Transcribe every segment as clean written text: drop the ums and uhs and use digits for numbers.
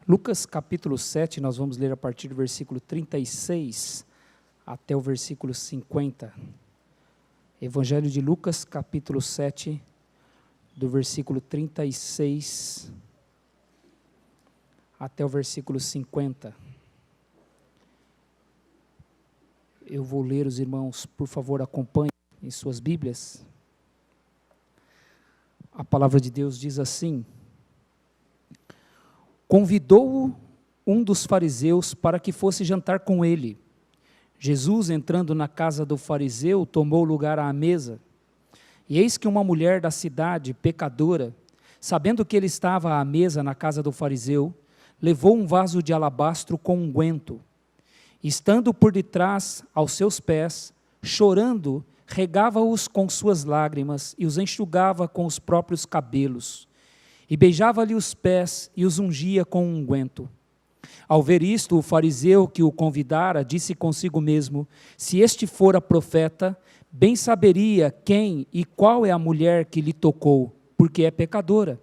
Lucas capítulo 7, nós vamos ler a partir do versículo 36 até o versículo 50. Evangelho de Lucas capítulo 7, do versículo 36 até o versículo 50. Eu vou ler, os irmãos, por favor, acompanhem em suas Bíblias. A palavra de Deus diz assim: convidou-o um dos fariseus para que fosse jantar com ele. Jesus, entrando na casa do fariseu, tomou lugar à mesa. E eis que uma mulher da cidade, pecadora, sabendo que ele estava à mesa na casa do fariseu, levou um vaso de alabastro com unguento. Estando por detrás aos seus pés, chorando, regava-os com suas lágrimas e os enxugava com os próprios cabelos. E beijava-lhe os pés e os ungia com unguento. Ao ver isto, o fariseu que o convidara disse consigo mesmo: se este fora profeta, bem saberia quem e qual é a mulher que lhe tocou, porque é pecadora.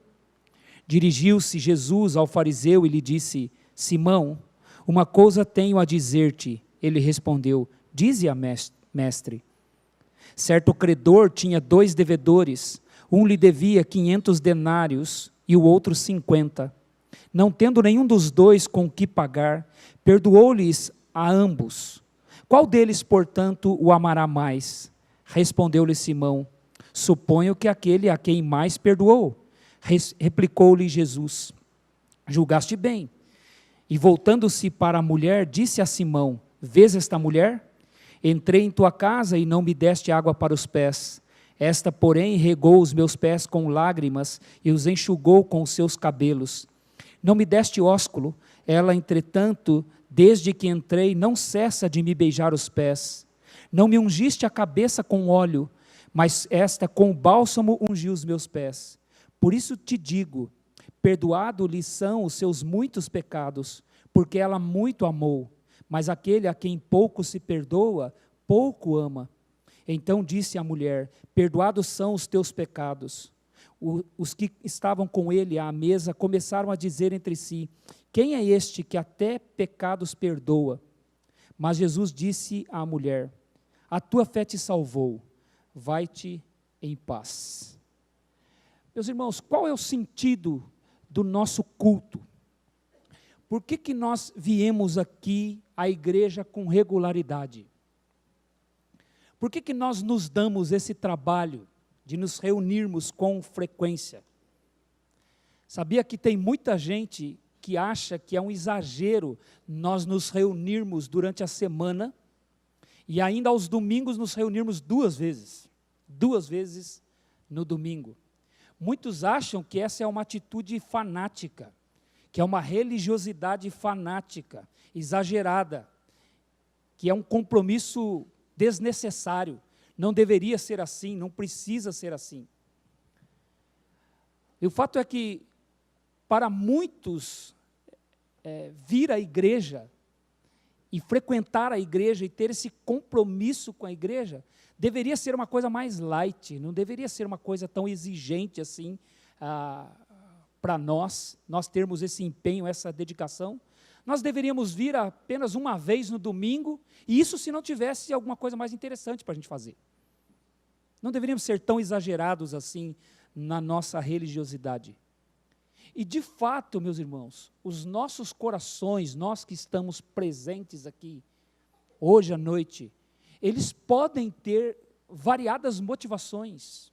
Dirigiu-se Jesus ao fariseu e lhe disse: Simão, uma coisa tenho a dizer-te. Ele respondeu: dize-a, mestre. Certo credor tinha 2 devedores, um lhe devia 500 denários e o outro 50. Não tendo nenhum dos 2 com que pagar, perdoou-lhes a ambos. Qual deles, portanto, o amará mais? Respondeu-lhe Simão: suponho que aquele a quem mais perdoou. Replicou-lhe Jesus: julgaste bem. E voltando-se para a mulher, disse a Simão: vês esta mulher? Entrei em tua casa e não me deste água para os pés. Esta, porém, regou os meus pés com lágrimas e os enxugou com os seus cabelos. Não me deste ósculo. Ela, entretanto, desde que entrei, não cessa de me beijar os pés. Não me ungiste a cabeça com óleo, mas esta com o bálsamo ungiu os meus pés. Por isso te digo, perdoado-lhe são os seus muitos pecados, porque ela muito amou. Mas aquele a quem pouco se perdoa, pouco ama. Então disse a mulher: perdoados são os teus pecados. Os que estavam com ele à mesa começaram a dizer entre si: quem é este que até pecados perdoa? Mas Jesus disse à mulher: a tua fé te salvou, vai-te em paz. Meus irmãos, qual é o sentido do nosso culto? Por que nós viemos aqui à igreja com regularidade? Por que nós nos damos esse trabalho de nos reunirmos com frequência? Sabia que tem muita gente que acha que é um exagero nós nos reunirmos durante a semana e ainda aos domingos nos reunirmos 2 vezes no domingo. Muitos acham que essa é uma atitude fanática, que é uma religiosidade fanática, exagerada, que é um compromisso desnecessário. Não deveria ser assim, não precisa ser assim. E o fato é que, para muitos, vir à igreja e frequentar a igreja e ter esse compromisso com a igreja, deveria ser uma coisa mais light, não deveria ser uma coisa tão exigente assim, para nós termos esse empenho, essa dedicação. Nós deveríamos vir apenas uma vez no domingo, e isso se não tivesse alguma coisa mais interessante para a gente fazer. Não deveríamos ser tão exagerados assim na nossa religiosidade. E de fato, meus irmãos, os nossos corações, nós que estamos presentes aqui, hoje à noite, eles podem ter variadas motivações,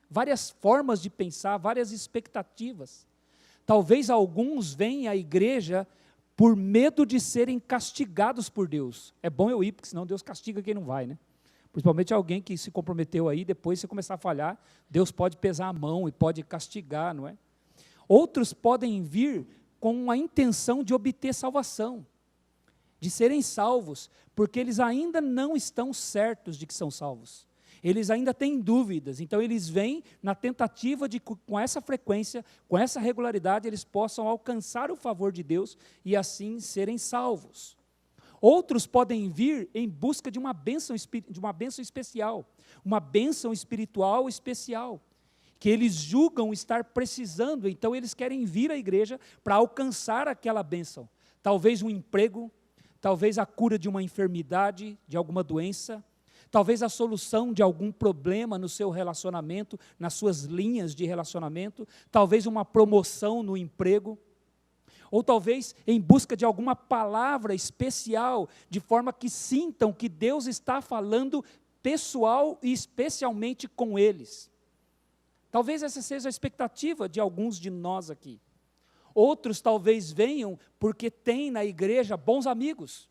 várias formas de pensar, várias expectativas. Talvez alguns venham à igreja por medo de serem castigados por Deus. É bom eu ir, porque senão Deus castiga quem não vai, né? Principalmente alguém que se comprometeu aí, depois se começar a falhar, Deus pode pesar a mão e pode castigar, não é? Outros podem vir com a intenção de obter salvação, de serem salvos, porque eles ainda não estão certos de que são salvos. Eles ainda têm dúvidas, então eles vêm na tentativa de, com essa frequência, com essa regularidade, eles possam alcançar o favor de Deus e assim serem salvos. Outros podem vir em busca de uma bênção especial, uma bênção espiritual especial. que eles julgam estar precisando, então eles querem vir à igreja para alcançar aquela bênção. Talvez um emprego, talvez a cura de uma enfermidade, de alguma doença, talvez a solução de algum problema no seu relacionamento, nas suas linhas de relacionamento, talvez uma promoção no emprego, ou talvez em busca de alguma palavra especial, de forma que sintam que Deus está falando pessoal e especialmente com eles. Talvez essa seja a expectativa de alguns de nós aqui. Outros talvez venham porque têm na igreja bons amigos,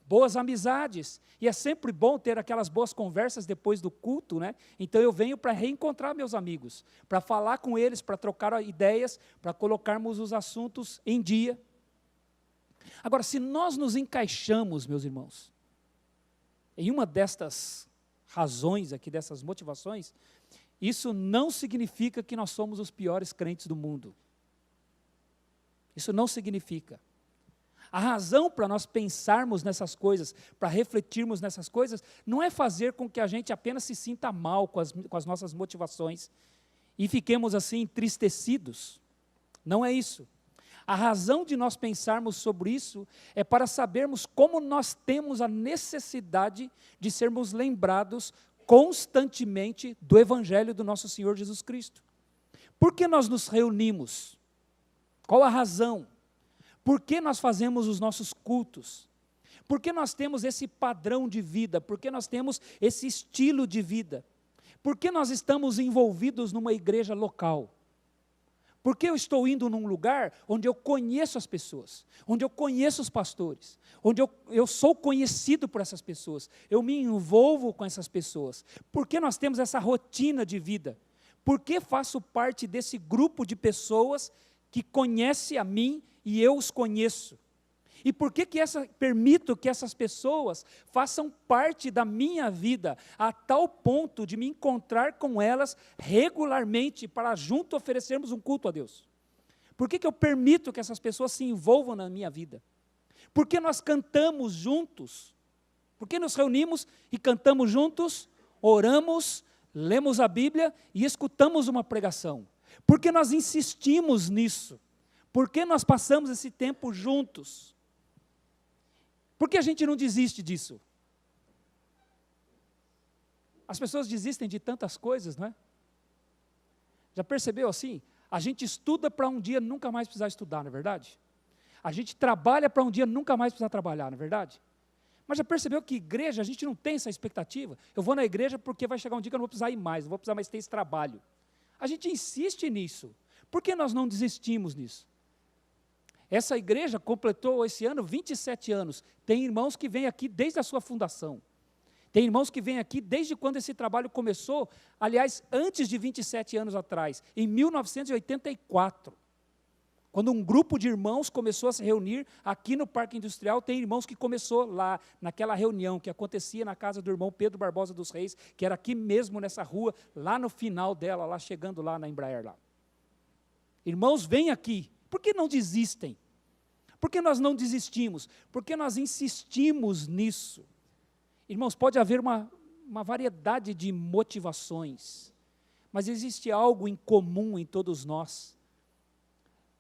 boas amizades, e é sempre bom ter aquelas boas conversas depois do culto, né? Então eu venho para reencontrar meus amigos, para falar com eles, para trocar ideias, para colocarmos os assuntos em dia. Agora, se nós nos encaixamos, meus irmãos, em uma destas razões aqui, dessas motivações, isso não significa que nós somos os piores crentes do mundo. Isso não significa. A razão para nós pensarmos nessas coisas, para refletirmos nessas coisas, não é fazer com que a gente apenas se sinta mal com as nossas motivações e fiquemos assim entristecidos. Não é isso. A razão de nós pensarmos sobre isso é para sabermos como nós temos a necessidade de sermos lembrados constantemente do Evangelho do nosso Senhor Jesus Cristo. Por que nós nos reunimos? Qual a razão? Por que nós fazemos os nossos cultos? Por que nós temos esse padrão de vida? Por que nós temos esse estilo de vida? Por que nós estamos envolvidos numa igreja local? Por que eu estou indo num lugar onde eu conheço as pessoas, onde eu conheço os pastores, onde eu sou conhecido por essas pessoas, eu me envolvo com essas pessoas? Por que nós temos essa rotina de vida? Por que faço parte desse grupo de pessoas que conhece a mim e eu os conheço? E por que permito que essas pessoas façam parte da minha vida, a tal ponto de me encontrar com elas regularmente, para junto oferecermos um culto a Deus? Por que eu permito que essas pessoas se envolvam na minha vida? Por que nós cantamos juntos? Por que nos reunimos e cantamos juntos, oramos, lemos a Bíblia e escutamos uma pregação? Por que nós insistimos nisso? Por que nós passamos esse tempo juntos? Por que a gente não desiste disso? As pessoas desistem de tantas coisas, não é? Já percebeu assim? A gente estuda para um dia nunca mais precisar estudar, não é verdade? A gente trabalha para um dia nunca mais precisar trabalhar, não é verdade? Mas já percebeu que igreja, a gente não tem essa expectativa? Eu vou na igreja porque vai chegar um dia que eu não vou precisar ir mais, não vou precisar mais ter esse trabalho. A gente insiste nisso. Por que nós não desistimos nisso? Essa igreja completou esse ano 27 anos. Tem irmãos que vêm aqui desde a sua fundação. Tem irmãos que vêm aqui desde quando esse trabalho começou, aliás, antes de 27 anos atrás, em 1984. Quando um grupo de irmãos começou a se reunir aqui no Parque Industrial, tem irmãos que começou lá, naquela reunião que acontecia na casa do irmão Pedro Barbosa dos Reis, que era aqui mesmo nessa rua, lá no final dela, lá chegando lá na Embraer lá. Irmãos, vêm aqui. Por que não desistem? Por que nós não desistimos? Por que nós insistimos nisso? Irmãos, pode haver uma variedade de motivações, mas existe algo em comum em todos nós.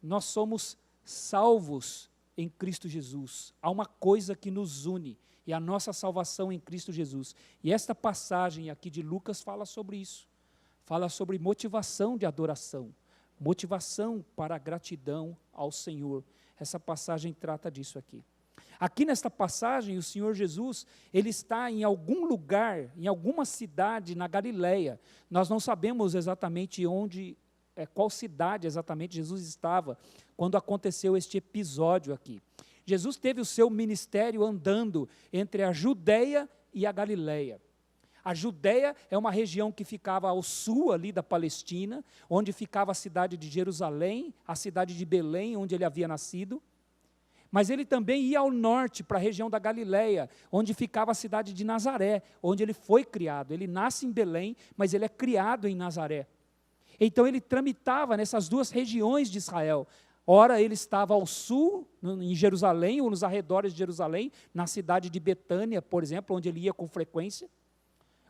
Nós somos salvos em Cristo Jesus. Há uma coisa que nos une, e a nossa salvação em Cristo Jesus. E esta passagem aqui de Lucas fala sobre isso. Fala sobre motivação de adoração. Motivação para a gratidão ao Senhor. Essa passagem trata disso aqui. Aqui nesta passagem, o Senhor Jesus, Ele está em algum lugar, em alguma cidade na Galileia. Nós não sabemos exatamente qual cidade exatamente Jesus estava quando aconteceu este episódio aqui. Jesus teve o seu ministério andando entre a Judeia e a Galileia. A Judeia é uma região que ficava ao sul ali da Palestina, onde ficava a cidade de Jerusalém, a cidade de Belém, onde ele havia nascido. Mas ele também ia ao norte, para a região da Galileia, onde ficava a cidade de Nazaré, onde ele foi criado. Ele nasce em Belém, mas ele é criado em Nazaré. Então ele tramitava nessas duas regiões de Israel. Ora ele estava ao sul, em Jerusalém, ou nos arredores de Jerusalém, na cidade de Betânia, por exemplo, onde ele ia com frequência.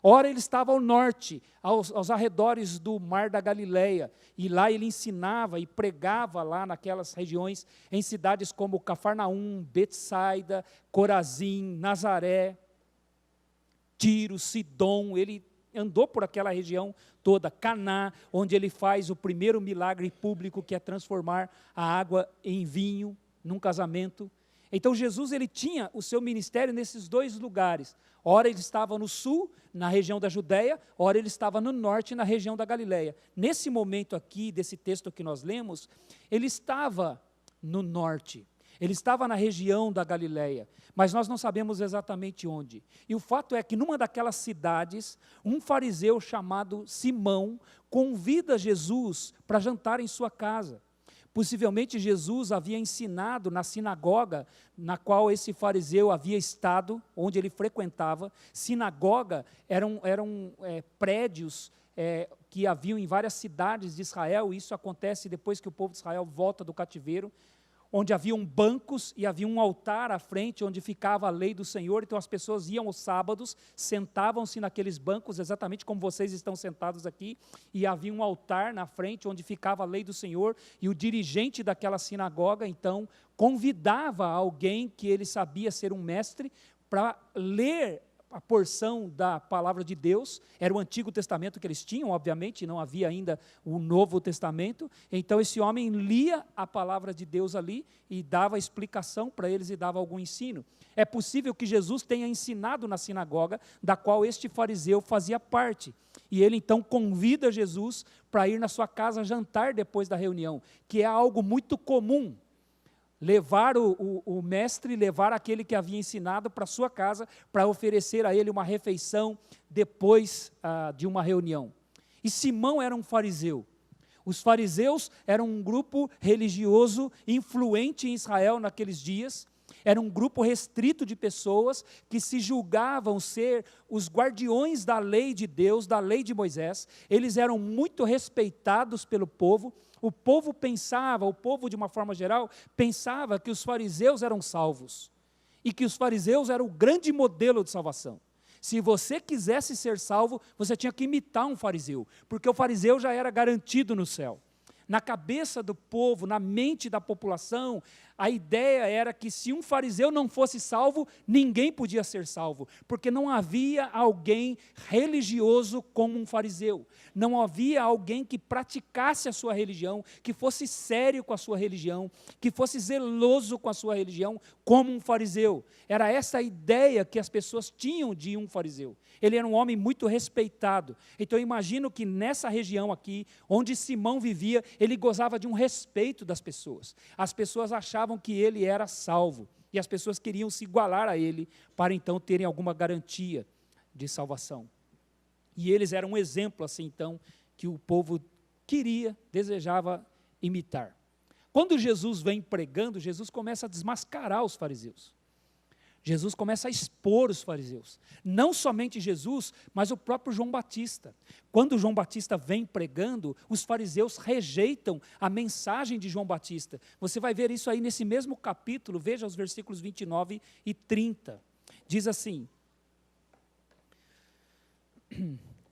ora ele estava ao norte, aos arredores do mar da Galileia, e lá ele ensinava e pregava lá naquelas regiões, em cidades como Cafarnaum, Betsaida, Corazim, Nazaré, Tiro, Sidom. Ele andou por aquela região toda, Caná, onde ele faz o primeiro milagre público, que é transformar a água em vinho, num casamento. Então Jesus, ele tinha o seu ministério nesses dois lugares. Ora ele estava no sul, na região da Judéia, ora ele estava no norte, na região da Galileia. Nesse momento aqui, desse texto que nós lemos, ele estava no norte, ele estava na região da Galileia, mas nós não sabemos exatamente onde. E o fato é que numa daquelas cidades, um fariseu chamado Simão convida Jesus para jantar em sua casa. Possivelmente Jesus havia ensinado na sinagoga na qual esse fariseu havia estado, onde ele frequentava. Sinagoga eram prédios que haviam em várias cidades de Israel. Isso acontece depois que o povo de Israel volta do cativeiro, onde haviam bancos e havia um altar à frente, onde ficava a lei do Senhor. Então as pessoas iam aos sábados, sentavam-se naqueles bancos, exatamente como vocês estão sentados aqui, e havia um altar na frente, onde ficava a lei do Senhor, e o dirigente daquela sinagoga, então, convidava alguém que ele sabia ser um mestre, para ler a porção da palavra de Deus. Era o Antigo Testamento que eles tinham, obviamente, não havia ainda o Novo Testamento. Então esse homem lia a palavra de Deus ali e dava explicação para eles e dava algum ensino. É possível que Jesus tenha ensinado na sinagoga, da qual este fariseu fazia parte. E ele então convida Jesus para ir na sua casa jantar depois da reunião, que é algo muito comum. Levar o mestre, levar aquele que havia ensinado para sua casa, para oferecer a ele uma refeição depois de uma reunião. E Simão era um fariseu. Os fariseus eram um grupo religioso influente em Israel naqueles dias. Era um grupo restrito de pessoas que se julgavam ser os guardiões da lei de Deus, da lei de Moisés. Eles eram muito respeitados pelo povo. O povo pensava, o povo de uma forma geral, pensava que os fariseus eram salvos. E que os fariseus eram o grande modelo de salvação. Se você quisesse ser salvo, você tinha que imitar um fariseu, porque o fariseu já era garantido no céu. Na cabeça do povo, na mente da população, a ideia era que se um fariseu não fosse salvo, ninguém podia ser salvo, porque não havia alguém religioso como um fariseu. Não havia alguém que praticasse a sua religião, que fosse sério com a sua religião, que fosse zeloso com a sua religião, como um fariseu. Era essa a ideia que as pessoas tinham de um fariseu. Ele era um homem muito respeitado. Então eu imagino que nessa região aqui, onde Simão vivia, ele gozava de um respeito das pessoas. As pessoas achavam que ele era salvo, e as pessoas queriam se igualar a ele, para então terem alguma garantia de salvação. E eles eram um exemplo assim, então, que o povo queria, desejava imitar. Quando Jesus vem pregando, Jesus começa a desmascarar os fariseus. Jesus começa a expor os fariseus. Não somente Jesus, mas o próprio João Batista. Quando João Batista vem pregando, os fariseus rejeitam a mensagem de João Batista. Você vai ver isso aí nesse mesmo capítulo, veja os versículos 29 e 30. Diz assim: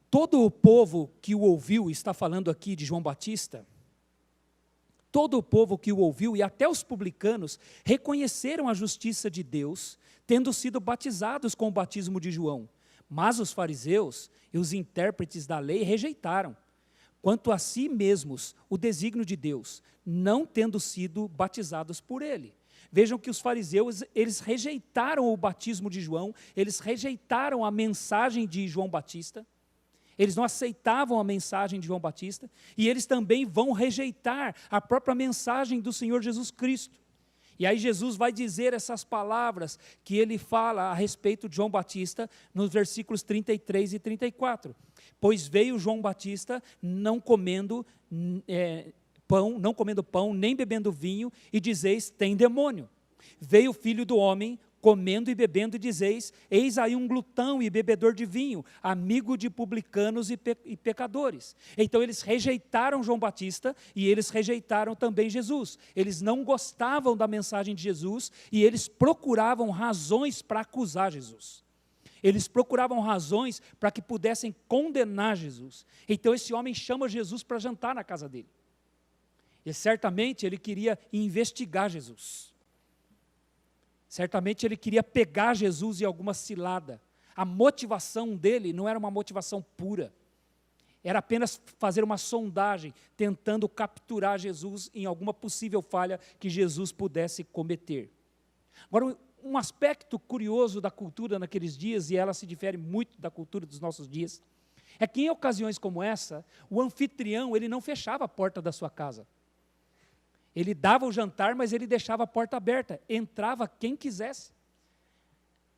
todo o povo que o ouviu, está falando aqui de João Batista, todo o povo que o ouviu, e até os publicanos, reconheceram a justiça de Deus, tendo sido batizados com o batismo de João. Mas os fariseus e os intérpretes da lei rejeitaram, quanto a si mesmos, o desígnio de Deus, não tendo sido batizados por ele. Vejam que os fariseus, eles rejeitaram o batismo de João, eles rejeitaram a mensagem de João Batista, eles não aceitavam a mensagem de João Batista, e eles também vão rejeitar a própria mensagem do Senhor Jesus Cristo. E aí Jesus vai dizer essas palavras que ele fala a respeito de João Batista, nos versículos 33 e 34. Pois veio João Batista não comendo pão, nem bebendo vinho, e dizeis, tem demônio. Veio o Filho do Homem comendo e bebendo, e dizeis, eis aí um glutão e bebedor de vinho, amigo de publicanos e pecadores. Então eles rejeitaram João Batista, e eles rejeitaram também Jesus. Eles não gostavam da mensagem de Jesus, e eles procuravam razões para acusar Jesus. Eles procuravam razões para que pudessem condenar Jesus. Então esse homem chama Jesus para jantar na casa dele. E certamente ele queria investigar Jesus. Certamente ele queria pegar Jesus em alguma cilada. A motivação dele não era uma motivação pura. Era apenas fazer uma sondagem, tentando capturar Jesus em alguma possível falha que Jesus pudesse cometer. Agora, um aspecto curioso da cultura naqueles dias, e ela se difere muito da cultura dos nossos dias, é que em ocasiões como essa, o anfitrião, ele não fechava a porta da sua casa. Ele dava o jantar, mas ele deixava a porta aberta, entrava quem quisesse.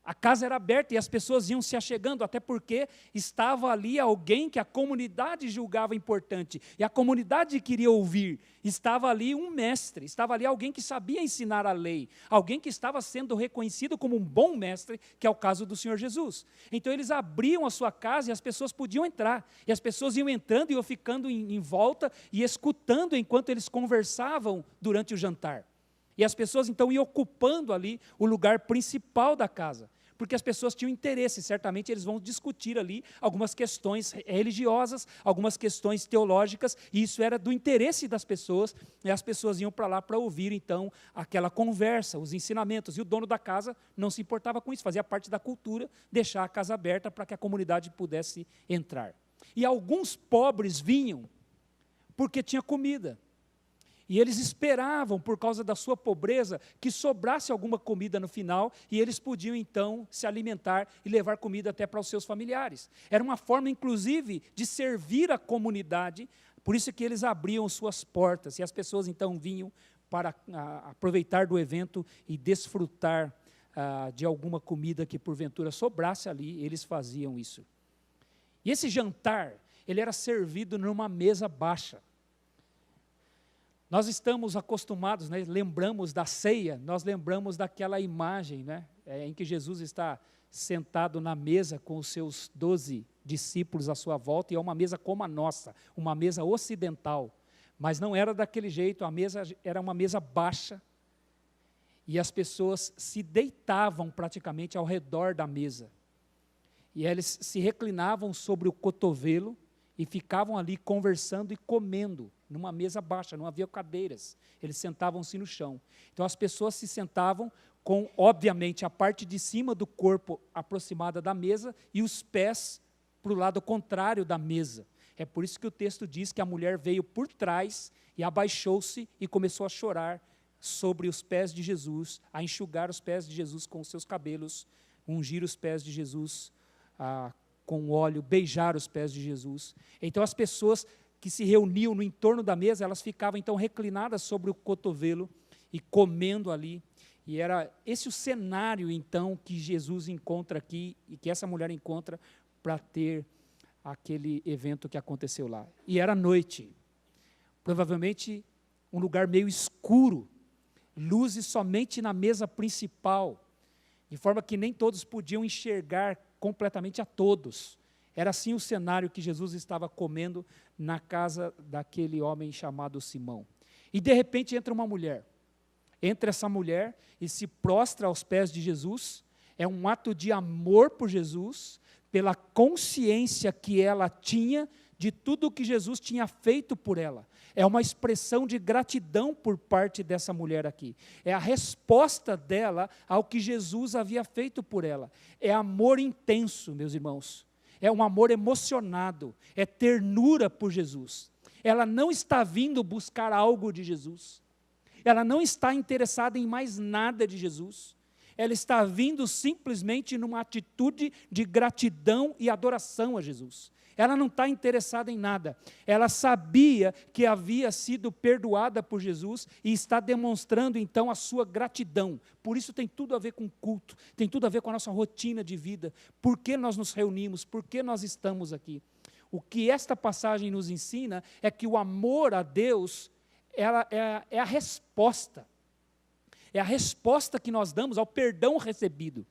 A casa era aberta e as pessoas iam se achegando, até porque estava ali alguém que a comunidade julgava importante, e a comunidade queria ouvir. Estava ali um mestre, estava ali alguém que sabia ensinar a lei, alguém que estava sendo reconhecido como um bom mestre, que é o caso do Senhor Jesus. Então eles abriam a sua casa e as pessoas podiam entrar, e as pessoas iam entrando e iam ficando em volta e escutando enquanto eles conversavam durante o jantar. E as pessoas então iam ocupando ali o lugar principal da casa, porque as pessoas tinham interesse, certamente eles vão discutir ali algumas questões religiosas, algumas questões teológicas, e isso era do interesse das pessoas, e as pessoas iam para lá para ouvir então aquela conversa, os ensinamentos, e o dono da casa não se importava com isso, fazia parte da cultura, deixar a casa aberta para que a comunidade pudesse entrar. E alguns pobres vinham porque tinha comida. E eles esperavam, por causa da sua pobreza, que sobrasse alguma comida no final, e eles podiam então se alimentar e levar comida até para os seus familiares. Era uma forma, inclusive, de servir a comunidade, por isso que eles abriam suas portas, e as pessoas então vinham para aproveitar do evento e desfrutar de alguma comida que porventura sobrasse ali, eles faziam isso. E esse jantar, ele era servido numa mesa baixa. Nós estamos acostumados, né, lembramos da ceia, nós lembramos daquela imagem, né, em que Jesus está sentado na mesa com os seus 12 discípulos à sua volta, e é uma mesa como a nossa, uma mesa ocidental, mas não era daquele jeito, a mesa era uma mesa baixa, e as pessoas se deitavam praticamente ao redor da mesa, e eles se reclinavam sobre o cotovelo, e ficavam ali conversando e comendo, numa mesa baixa, não havia cadeiras, eles sentavam-se no chão. Então as pessoas se sentavam com, obviamente, a parte de cima do corpo aproximada da mesa e os pés para o lado contrário da mesa. É por isso que o texto diz que a mulher veio por trás e abaixou-se e começou a chorar sobre os pés de Jesus, a enxugar os pés de Jesus com os seus cabelos, ungir os pés de Jesus com óleo, beijar os pés de Jesus. Então as pessoas que se reuniam no entorno da mesa, elas ficavam então reclinadas sobre o cotovelo e comendo ali. E era esse o cenário então que Jesus encontra aqui e que essa mulher encontra para ter aquele evento que aconteceu lá. E era noite, provavelmente um lugar meio escuro, luzes somente na mesa principal, de forma que nem todos podiam enxergar completamente a todos. Era assim o cenário que Jesus estava comendo na casa daquele homem chamado Simão. E de repente entra uma mulher. Entra essa mulher e se prostra aos pés de Jesus. É um ato de amor por Jesus, pela consciência que ela tinha de tudo o que Jesus tinha feito por ela. É uma expressão de gratidão por parte dessa mulher aqui. É a resposta dela ao que Jesus havia feito por ela. É amor intenso, meus irmãos. É um amor emocionado. É ternura por Jesus. Ela não está vindo buscar algo de Jesus. Ela não está interessada em mais nada de Jesus. Ela está vindo simplesmente numa atitude de gratidão e adoração a Jesus. Ela não está interessada em nada. Ela sabia que havia sido perdoada por Jesus e está demonstrando então a sua gratidão. Por isso tem tudo a ver com culto, tem tudo a ver com a nossa rotina de vida. Por que nós nos reunimos? Por que nós estamos aqui? O que esta passagem nos ensina é que o amor a Deus é a resposta. É a resposta que nós damos ao perdão recebido.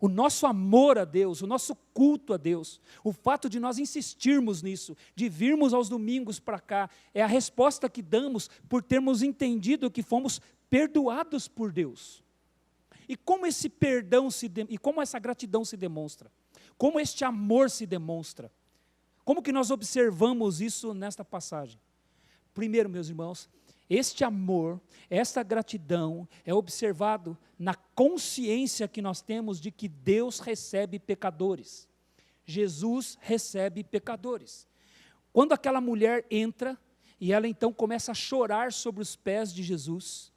O nosso amor a Deus, o nosso culto a Deus, o fato de nós insistirmos nisso, de virmos aos domingos para cá, é a resposta que damos por termos entendido que fomos perdoados por Deus. E como esse perdão e como essa gratidão se demonstra? Como este amor se demonstra? Como que nós observamos isso nesta passagem? Primeiro, meus irmãos, este amor, esta gratidão é observado na consciência que nós temos de que Deus recebe pecadores. Jesus recebe pecadores. Quando aquela mulher entra, e ela então começa a chorar sobre os pés de Jesus,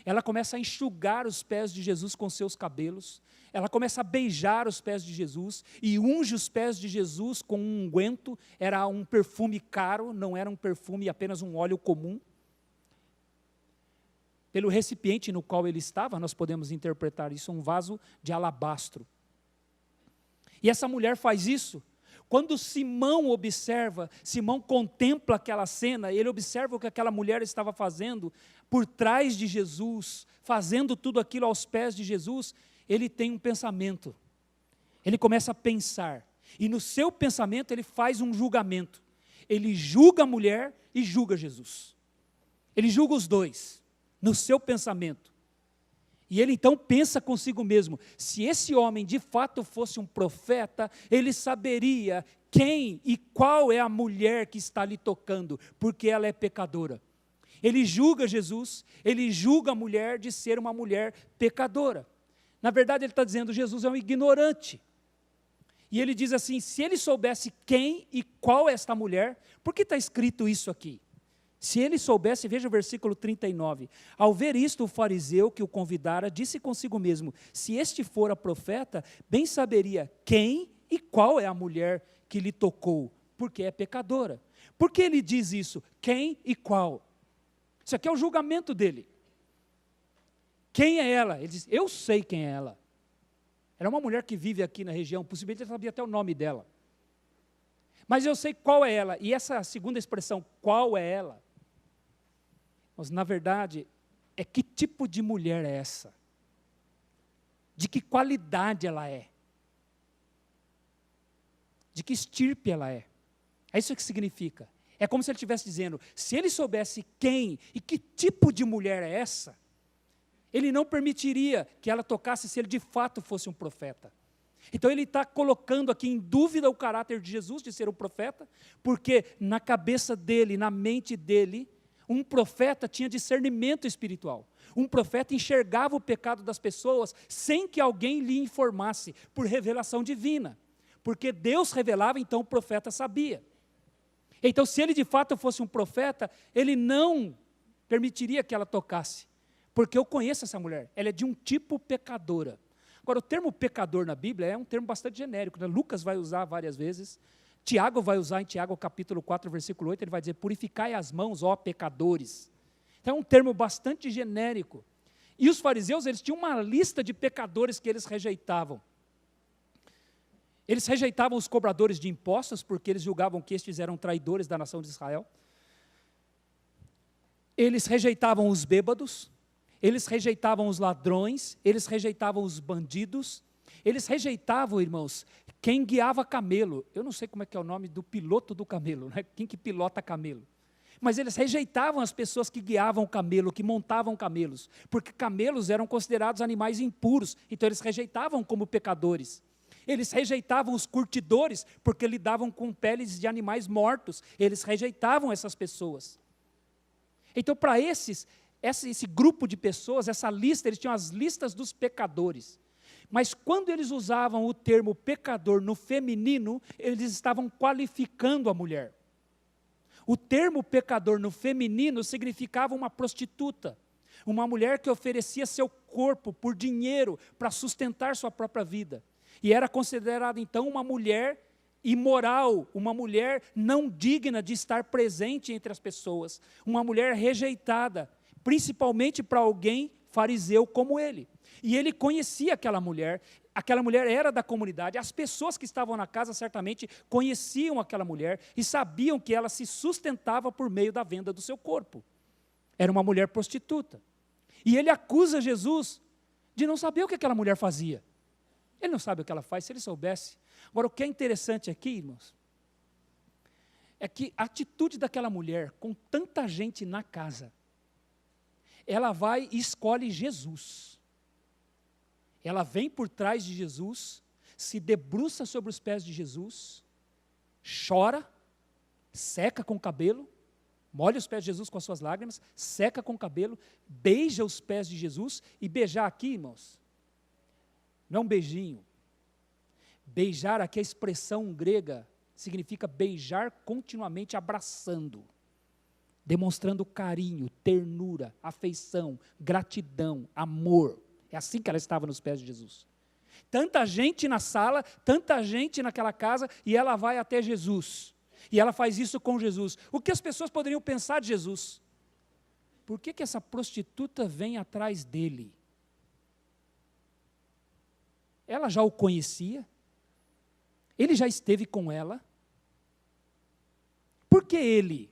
ela começa a enxugar os pés de Jesus com seus cabelos, ela começa a beijar os pés de Jesus, e unge os pés de Jesus com um unguento, era um perfume caro, não era um perfume apenas um óleo comum. Pelo recipiente no qual ele estava, nós podemos interpretar isso, um vaso de alabastro. E essa mulher faz isso. Quando Simão observa, Simão contempla aquela cena, ele observa o que aquela mulher estava fazendo por trás de Jesus, fazendo tudo aquilo aos pés de Jesus, ele tem um pensamento. Ele começa a pensar, e no seu pensamento ele faz um julgamento. Ele julga a mulher e julga Jesus. Ele julga os dois, no seu pensamento. E ele então pensa consigo mesmo, se esse homem de fato fosse um profeta, ele saberia quem e qual é a mulher que está lhe tocando, porque ela é pecadora. Ele julga Jesus, ele julga a mulher de ser uma mulher pecadora. Na verdade ele está dizendo, Jesus é um ignorante. E ele diz assim, se ele soubesse quem e qual é esta mulher, por que está escrito isso aqui? Se ele soubesse, veja o versículo 39, ao ver isto o fariseu que o convidara, disse consigo mesmo, se este fora profeta, bem saberia quem e qual é a mulher que lhe tocou, porque é pecadora. Por que ele diz isso? Quem e qual? Isso aqui é o julgamento dele. Quem é ela? Ele diz, eu sei quem é ela. Era uma mulher que vive aqui na região, possivelmente ele sabia até o nome dela. Mas eu sei qual é ela, e essa segunda expressão, qual é ela? Mas, na verdade, é que tipo de mulher é essa? De que qualidade ela é? De que estirpe ela é? É isso que significa. É como se ele estivesse dizendo, se ele soubesse quem e que tipo de mulher é essa, ele não permitiria que ela tocasse se ele de fato fosse um profeta. Então ele está colocando aqui em dúvida o caráter de Jesus de ser um profeta, porque na cabeça dele, na mente dele, um profeta tinha discernimento espiritual. Um profeta enxergava o pecado das pessoas sem que alguém lhe informasse, por revelação divina. Porque Deus revelava, então o profeta sabia. Então, se ele de fato fosse um profeta, ele não permitiria que ela tocasse. Porque eu conheço essa mulher, ela é de um tipo pecadora. Agora, o termo pecador na Bíblia é um termo bastante genérico, né? Lucas vai usar várias vezes. Tiago vai usar em Tiago capítulo 4, versículo 8, ele vai dizer, purificai as mãos, ó pecadores. Então é um termo bastante genérico. E os fariseus, eles tinham uma lista de pecadores que eles rejeitavam. Eles rejeitavam os cobradores de impostos, porque eles julgavam que estes eram traidores da nação de Israel. Eles rejeitavam os bêbados, eles rejeitavam os ladrões, eles rejeitavam os bandidos, eles rejeitavam, irmãos, quem guiava camelo. Eu não sei como é que é o nome do piloto do camelo, né? Quem que pilota camelo. Mas eles rejeitavam as pessoas que guiavam o camelo, que montavam camelos, porque camelos eram considerados animais impuros, então eles rejeitavam como pecadores. Eles rejeitavam os curtidores, porque lidavam com peles de animais mortos, eles rejeitavam essas pessoas. Então, para esse grupo de pessoas, essa lista, eles tinham as listas dos pecadores. Mas quando eles usavam o termo pecador no feminino, eles estavam qualificando a mulher. O termo pecador no feminino significava uma prostituta, uma mulher que oferecia seu corpo por dinheiro para sustentar sua própria vida. E era considerada então uma mulher imoral, uma mulher não digna de estar presente entre as pessoas, uma mulher rejeitada, principalmente para alguém fariseu como ele. E ele conhecia aquela mulher era da comunidade, as pessoas que estavam na casa certamente conheciam aquela mulher e sabiam que ela se sustentava por meio da venda do seu corpo. Era uma mulher prostituta. E ele acusa Jesus de não saber o que aquela mulher fazia. Ele não sabe o que ela faz, se ele soubesse. Agora, o que é interessante aqui, irmãos, é que a atitude daquela mulher, com tanta gente na casa, ela vai e escolhe Jesus. Ela vem por trás de Jesus, se debruça sobre os pés de Jesus, chora, seca com o cabelo, molha os pés de Jesus com as suas lágrimas, seca com o cabelo, beija os pés de Jesus. E beijar aqui, irmãos, não é um beijinho. Beijar aqui, a expressão grega, significa beijar continuamente, abraçando, demonstrando carinho, ternura, afeição, gratidão, amor. É assim que ela estava nos pés de Jesus. Tanta gente na sala, tanta gente naquela casa, e ela vai até Jesus. E ela faz isso com Jesus. O que as pessoas poderiam pensar de Jesus? Por que essa prostituta vem atrás dele? Ela já o conhecia? Ele já esteve com ela? Por que ele?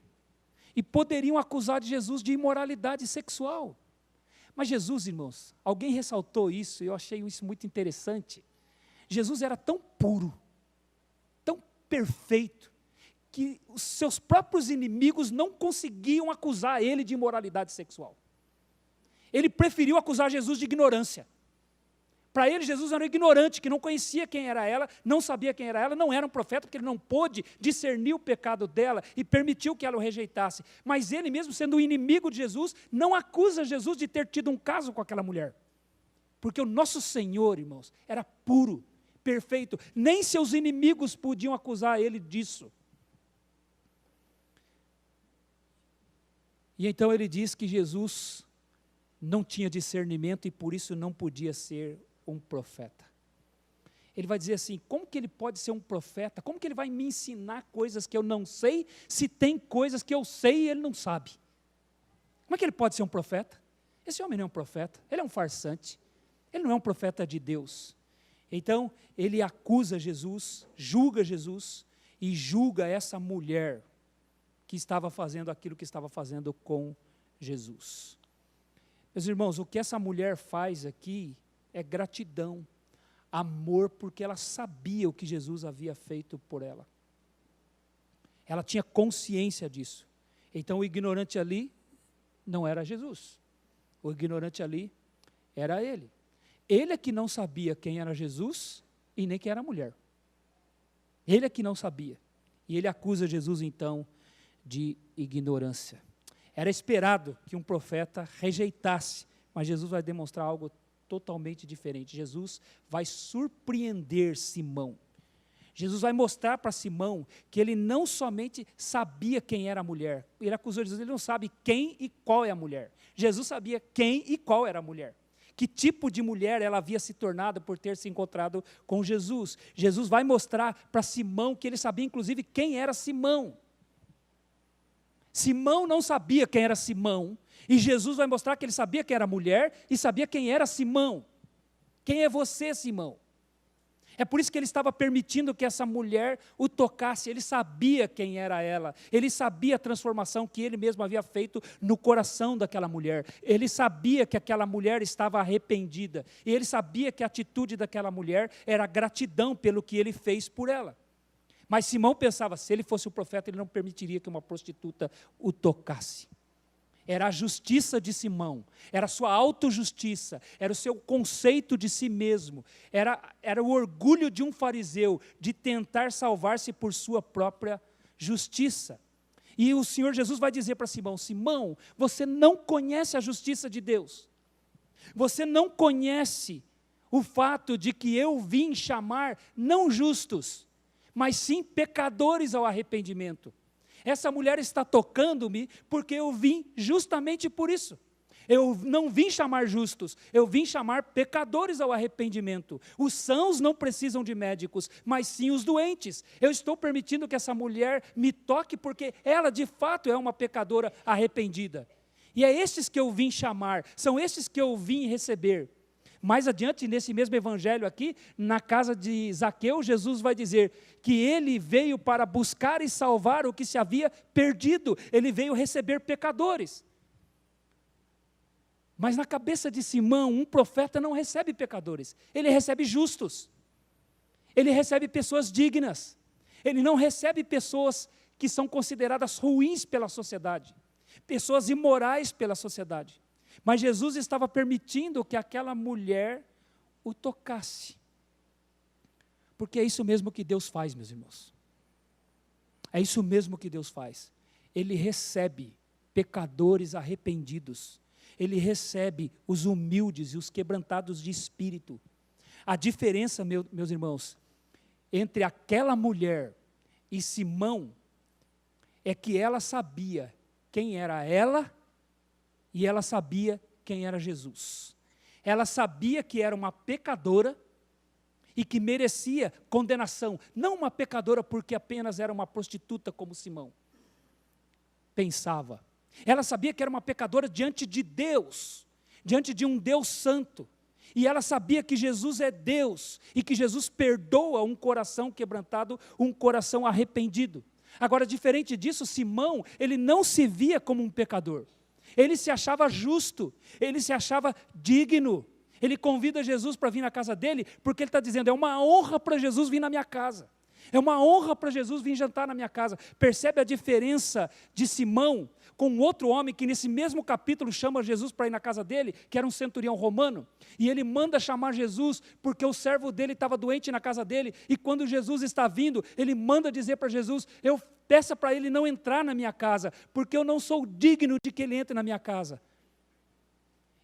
E poderiam acusar de Jesus de imoralidade sexual. Mas Jesus, irmãos, alguém ressaltou isso, e eu achei isso muito interessante. Jesus era tão puro, tão perfeito, que os seus próprios inimigos não conseguiam acusar ele de imoralidade sexual. Ele preferiu acusar Jesus de ignorância. Para ele, Jesus era um ignorante, que não conhecia quem era ela, não sabia quem era ela, não era um profeta, porque ele não pôde discernir o pecado dela e permitiu que ela o rejeitasse. Mas ele, mesmo sendo o inimigo de Jesus, não acusa Jesus de ter tido um caso com aquela mulher. Porque o nosso Senhor, irmãos, era puro, perfeito. Nem seus inimigos podiam acusar ele disso. E então ele diz que Jesus não tinha discernimento e por isso não podia ser um profeta. Ele vai dizer assim, como que ele pode ser um profeta? Como que ele vai me ensinar coisas que eu não sei, se tem coisas que eu sei e ele não sabe? Como é que ele pode ser um profeta? Esse homem não é um profeta, ele é um farsante, ele não é um profeta de Deus. Então, ele acusa Jesus, julga Jesus e julga essa mulher que estava fazendo aquilo que estava fazendo com Jesus. Meus irmãos, o que essa mulher faz aqui é gratidão, amor, porque ela sabia o que Jesus havia feito por ela. Ela tinha consciência disso. Então o ignorante ali não era Jesus. O ignorante ali era ele. Ele é que não sabia quem era Jesus e nem quem era a mulher. Ele é que não sabia. E ele acusa Jesus então de ignorância. Era esperado que um profeta rejeitasse, mas Jesus vai demonstrar algo totalmente diferente. Jesus vai surpreender Simão. Jesus vai mostrar para Simão que ele não somente sabia quem era a mulher. Ele acusou Jesus, ele não sabe quem e qual é a mulher. Jesus sabia quem e qual era a mulher. Que tipo de mulher ela havia se tornado por ter se encontrado com Jesus. Jesus vai mostrar para Simão que ele sabia inclusive quem era Simão. Simão não sabia quem era Simão, e Jesus vai mostrar que ele sabia quem era a mulher e sabia quem era Simão. Quem é você, Simão? É por isso que ele estava permitindo que essa mulher o tocasse. Ele sabia quem era ela, ele sabia a transformação que ele mesmo havia feito no coração daquela mulher. Ele sabia que aquela mulher estava arrependida, e ele sabia que a atitude daquela mulher era gratidão pelo que ele fez por ela. Mas Simão pensava, se ele fosse o profeta, ele não permitiria que uma prostituta o tocasse. Era a justiça de Simão, era a sua autojustiça, era o seu conceito de si mesmo, era o orgulho de um fariseu de tentar salvar-se por sua própria justiça. E o Senhor Jesus vai dizer para Simão, Simão, você não conhece a justiça de Deus, você não conhece o fato de que eu vim chamar não justos, mas sim pecadores ao arrependimento. Essa mulher está tocando-me porque eu vim justamente por isso. Eu não vim chamar justos, eu vim chamar pecadores ao arrependimento. Os sãos não precisam de médicos, mas sim os doentes. Eu estou permitindo que essa mulher me toque porque ela de fato é uma pecadora arrependida. E é estes que eu vim chamar, são estes que eu vim receber. Mais adiante, nesse mesmo evangelho aqui, na casa de Zaqueu, Jesus vai dizer que ele veio para buscar e salvar o que se havia perdido. Ele veio receber pecadores. Mas na cabeça de Simão, um profeta não recebe pecadores. Ele recebe justos. Ele recebe pessoas dignas. Ele não recebe pessoas que são consideradas ruins pela sociedade. Pessoas imorais pela sociedade. Mas Jesus estava permitindo que aquela mulher o tocasse. Porque é isso mesmo que Deus faz, meus irmãos. É isso mesmo que Deus faz. Ele recebe pecadores arrependidos. Ele recebe os humildes e os quebrantados de espírito. A diferença, meus irmãos, entre aquela mulher e Simão, é que ela sabia quem era ela e ela sabia quem era Jesus. Ela sabia que era uma pecadora e que merecia condenação. Não uma pecadora porque apenas era uma prostituta como Simão pensava. Ela sabia que era uma pecadora diante de Deus, diante de um Deus santo. E ela sabia que Jesus é Deus e que Jesus perdoa um coração quebrantado, um coração arrependido. Agora, diferente disso, Simão, ele não se via como um pecador. Ele se achava justo, ele se achava digno. Ele convida Jesus para vir na casa dele, porque ele está dizendo, é uma honra para Jesus vir na minha casa. É uma honra para Jesus vir jantar na minha casa. Percebe a diferença de Simão com outro homem que nesse mesmo capítulo chama Jesus para ir na casa dele, que era um centurião romano, e ele manda chamar Jesus, porque o servo dele estava doente na casa dele, e quando Jesus está vindo, ele manda dizer para Jesus, eu peço para ele não entrar na minha casa, porque eu não sou digno de que ele entre na minha casa.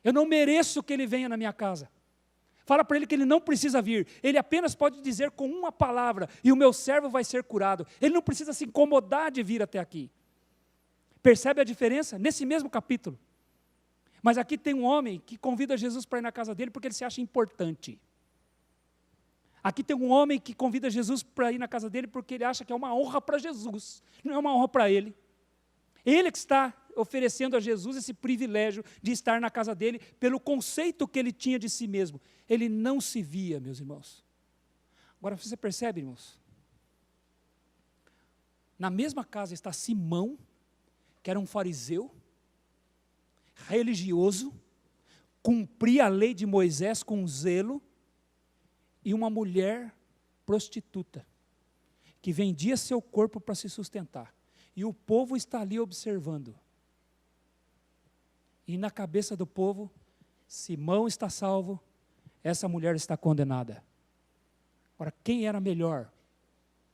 Eu não mereço que ele venha na minha casa. Fala para ele que ele não precisa vir, ele apenas pode dizer com uma palavra, e o meu servo vai ser curado. Ele não precisa se incomodar de vir até aqui. Percebe a diferença? Nesse mesmo capítulo. Mas aqui tem um homem que convida Jesus para ir na casa dele porque ele se acha importante. Aqui tem um homem que convida Jesus para ir na casa dele porque ele acha que é uma honra para Jesus, não é uma honra para ele. Ele que está oferecendo a Jesus esse privilégio de estar na casa dele pelo conceito que ele tinha de si mesmo. Ele não se via, meus irmãos. Agora você percebe, irmãos? Na mesma casa está Simão, que era um fariseu, religioso, cumpria a lei de Moisés com zelo, e uma mulher prostituta, que vendia seu corpo para se sustentar. E o povo está ali observando. E na cabeça do povo, Simão está salvo, essa mulher está condenada. Agora, quem era melhor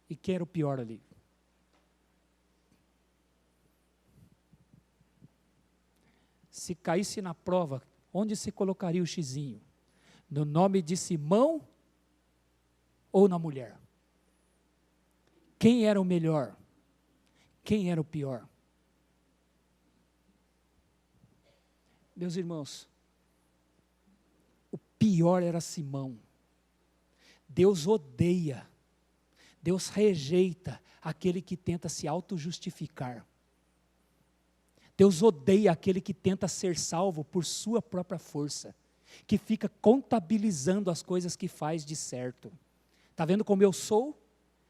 e quem era o pior ali? Se caísse na prova, onde se colocaria o xizinho? No nome de Simão ou na mulher? Quem era o melhor? Quem era o pior? Meus irmãos, o pior era Simão. Deus odeia, Deus rejeita aquele que tenta se auto-justificar. Deus odeia aquele que tenta ser salvo por sua própria força, que fica contabilizando as coisas que faz de certo. Está vendo como eu sou?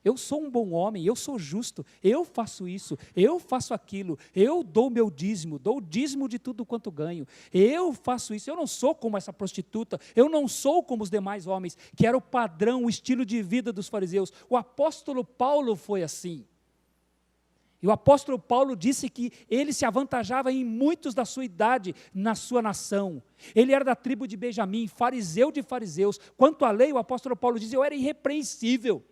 Eu sou um bom homem, eu sou justo, eu faço isso, eu faço aquilo, eu dou meu dízimo, dou o dízimo de tudo quanto ganho, eu faço isso, eu não sou como essa prostituta, eu não sou como os demais homens, que era o padrão, o estilo de vida dos fariseus. O apóstolo Paulo foi assim. E o apóstolo Paulo disse que ele se avantajava em muitos da sua idade na sua nação. Ele era da tribo de Benjamim, fariseu de fariseus. Quanto à lei, o apóstolo Paulo diz, eu era irrepreensível.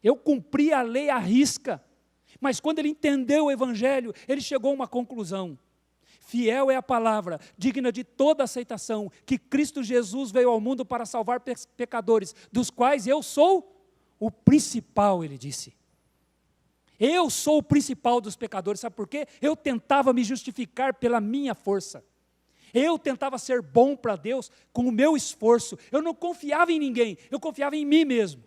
Eu cumpria a lei à risca. Mas quando ele entendeu o evangelho, ele chegou a uma conclusão. Fiel é a palavra, digna de toda aceitação, que Cristo Jesus veio ao mundo para salvar pecadores, dos quais eu sou o principal, ele disse. Eu sou o principal dos pecadores, sabe por quê? Eu tentava me justificar pela minha força. Eu tentava ser bom para Deus com o meu esforço. Eu não confiava em ninguém, eu confiava em mim mesmo.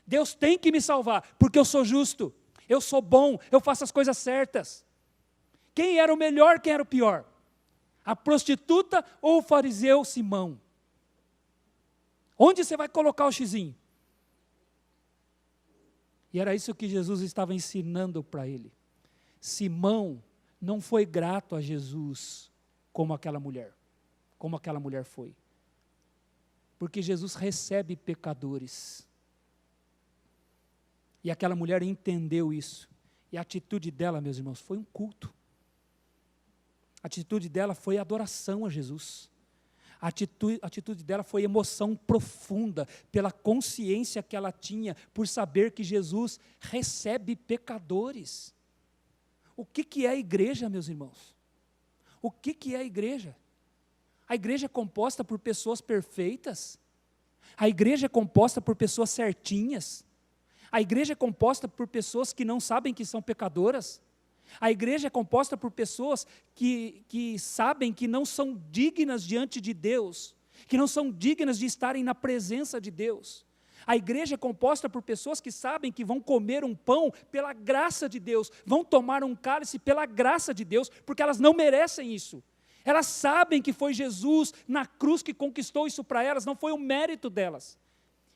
Deus tem que me salvar, porque eu sou justo, eu sou bom, eu faço as coisas certas. Quem era o melhor, quem era o pior? A prostituta ou o fariseu Simão? Onde você vai colocar o xizinho? E era isso que Jesus estava ensinando para ele. Simão não foi grato a Jesus como aquela mulher foi. Porque Jesus recebe pecadores. E aquela mulher entendeu isso. E a atitude dela, meus irmãos, foi um culto. A atitude dela foi adoração a Jesus. A atitude dela foi emoção profunda, pela consciência que ela tinha, por saber que Jesus recebe pecadores. O que é a igreja, meus irmãos? O que é a igreja? A igreja é composta por pessoas perfeitas. A igreja é composta por pessoas certinhas. A igreja é composta por pessoas que não sabem que são pecadoras. A igreja é composta por pessoas que sabem que não são dignas diante de Deus, que não são dignas de estarem na presença de Deus. A igreja é composta por pessoas que sabem que vão comer um pão pela graça de Deus, vão tomar um cálice pela graça de Deus, porque elas não merecem isso. Elas sabem que foi Jesus na cruz que conquistou isso para elas, não foi o mérito delas.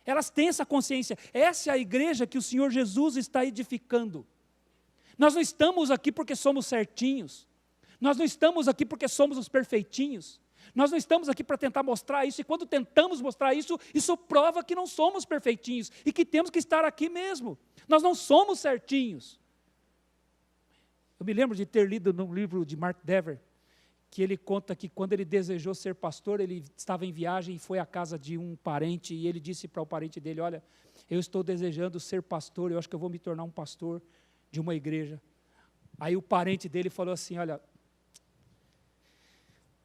Elas têm essa consciência. Essa é a igreja que o Senhor Jesus está edificando. Nós não estamos aqui porque somos certinhos. Nós não estamos aqui porque somos os perfeitinhos. Nós não estamos aqui para tentar mostrar isso. E quando tentamos mostrar isso, isso prova que não somos perfeitinhos. E que temos que estar aqui mesmo. Nós não somos certinhos. Eu me lembro de ter lido num livro de Mark Dever, que ele conta que quando ele desejou ser pastor, ele estava em viagem e foi à casa de um parente. E ele disse para o parente dele, olha, eu estou desejando ser pastor, eu acho que eu vou me tornar um pastor de uma igreja. Aí o parente dele falou assim, olha,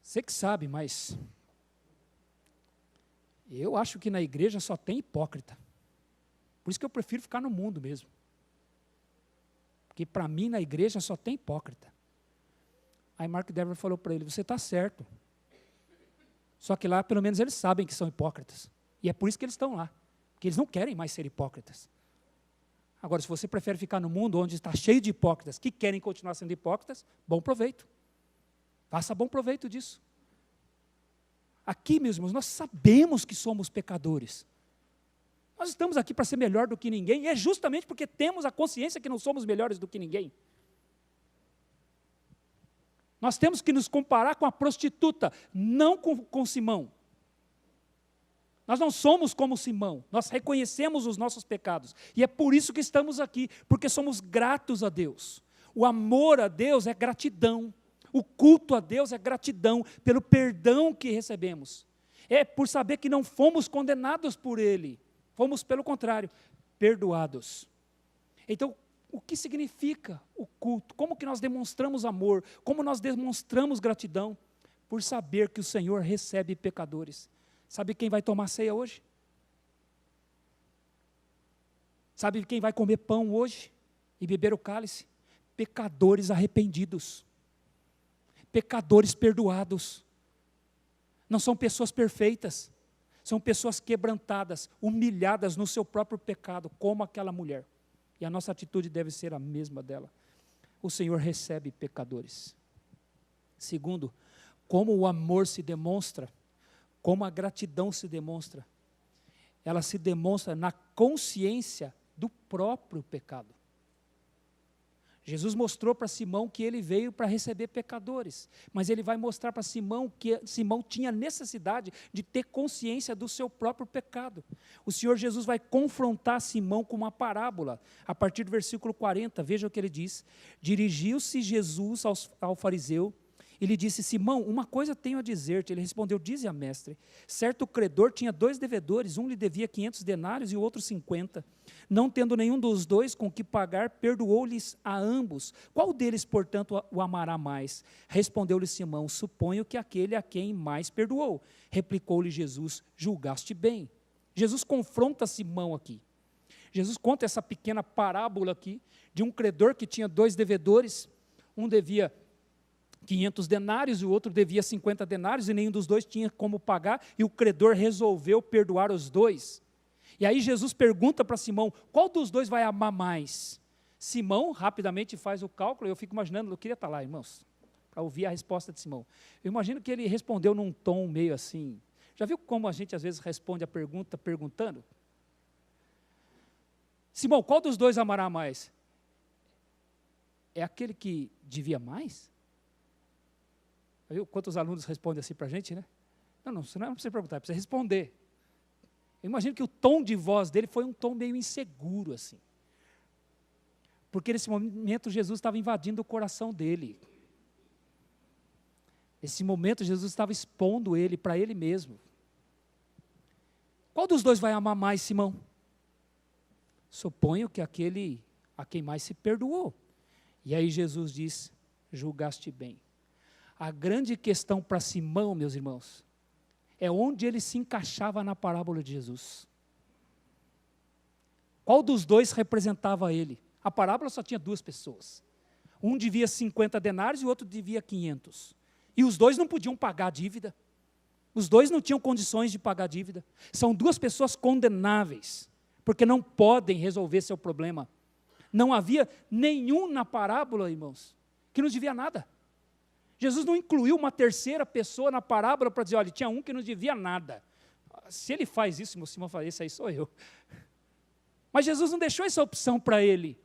você que sabe, mas eu acho que na igreja só tem hipócrita. Por isso que eu prefiro ficar no mundo mesmo. Porque para mim na igreja só tem hipócrita. Aí Mark Dever falou para ele, você está certo. Só que lá pelo menos eles sabem que são hipócritas. E é por isso que eles estão lá. Porque eles não querem mais ser hipócritas. Agora, se você prefere ficar no mundo onde está cheio de hipócritas, que querem continuar sendo hipócritas, bom proveito. Faça bom proveito disso. Aqui, meus irmãos, nós sabemos que somos pecadores. Nós estamos aqui para ser melhor do que ninguém, e é justamente porque temos a consciência que não somos melhores do que ninguém. Nós temos que nos comparar com a prostituta, não com Simão. Nós não somos como Simão, nós reconhecemos os nossos pecados. E é por isso que estamos aqui, porque somos gratos a Deus. O amor a Deus é gratidão. O culto a Deus é gratidão pelo perdão que recebemos. É por saber que não fomos condenados por Ele. Fomos, pelo contrário, perdoados. Então, o que significa o culto? Como que nós demonstramos amor? Como nós demonstramos gratidão? Por saber que o Senhor recebe pecadores. Sabe quem vai tomar ceia hoje? Sabe quem vai comer pão hoje e beber o cálice? Pecadores arrependidos. Pecadores perdoados. Não são pessoas perfeitas. São pessoas quebrantadas, humilhadas no seu próprio pecado, como aquela mulher. E a nossa atitude deve ser a mesma dela. O Senhor recebe pecadores. Segundo, como o amor se demonstra, como a gratidão se demonstra. Ela se demonstra na consciência do próprio pecado. Jesus mostrou para Simão que ele veio para receber pecadores, mas ele vai mostrar para Simão que Simão tinha necessidade de ter consciência do seu próprio pecado. O Senhor Jesus vai confrontar Simão com uma parábola, a partir do versículo 40, veja o que ele diz. Dirigiu-se Jesus ao fariseu, e lhe disse, Simão, uma coisa tenho a dizer-te. Ele respondeu, dize a mestre. Certo credor tinha 2 devedores, um lhe devia 500 denários e o outro 50. Não tendo nenhum dos dois com que pagar, perdoou-lhes a ambos. Qual deles, portanto, o amará mais? Respondeu-lhe Simão, suponho que aquele a quem mais perdoou. Replicou-lhe Jesus, julgaste bem. Jesus confronta Simão aqui. Jesus conta essa pequena parábola aqui, de um credor que tinha 2 devedores, um devia 500 denários e o outro devia 50 denários, e nenhum dos dois tinha como pagar, e o credor resolveu perdoar os dois. E aí Jesus pergunta para Simão, qual dos dois vai amar mais? Simão rapidamente faz o cálculo, eu fico imaginando, eu queria estar lá, irmãos, para ouvir a resposta de Simão. Eu imagino que ele respondeu num tom meio assim, já viu como a gente às vezes responde a pergunta perguntando? Simão, qual dos dois amará mais? É aquele que devia mais? Viu quantos alunos respondem assim para a gente, né? Não precisa perguntar, precisa responder. Eu imagino que o tom de voz dele foi um tom meio inseguro, assim. Porque nesse momento Jesus estava invadindo o coração dele. Nesse momento, Jesus estava expondo ele para ele mesmo. Qual dos dois vai amar mais Simão? Suponho que aquele a quem mais se perdoou. E aí Jesus diz, julgaste bem. A grande questão para Simão, meus irmãos, é onde ele se encaixava na parábola de Jesus. Qual dos dois representava ele? A parábola só tinha duas pessoas. Um devia 50 denários e o outro devia 500. E os dois não podiam pagar a dívida. Os dois não tinham condições de pagar a dívida. São duas pessoas condenáveis, porque não podem resolver seu problema. Não havia nenhum na parábola, irmãos, que não devia nada. Jesus não incluiu uma terceira pessoa na parábola para dizer, olha, tinha um que não devia nada. Se ele faz isso, meu Simão fala, esse aí sou eu. Mas Jesus não deixou essa opção para ele.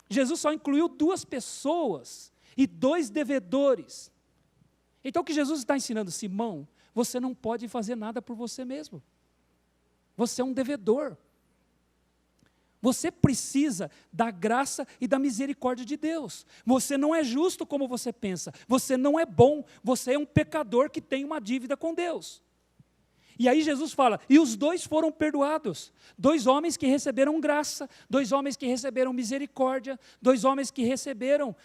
Jesus só incluiu duas pessoas e dois devedores. Então o que Jesus está ensinando, Simão, você não pode fazer nada por você mesmo. Você é um devedor. Você precisa da graça e da misericórdia de Deus. Você não é justo como você pensa. Você não é bom. Você é um pecador que tem uma dívida com Deus. E aí Jesus fala, e os dois foram perdoados. Dois homens que receberam graça, dois homens que receberam misericórdia, dois homens que receberam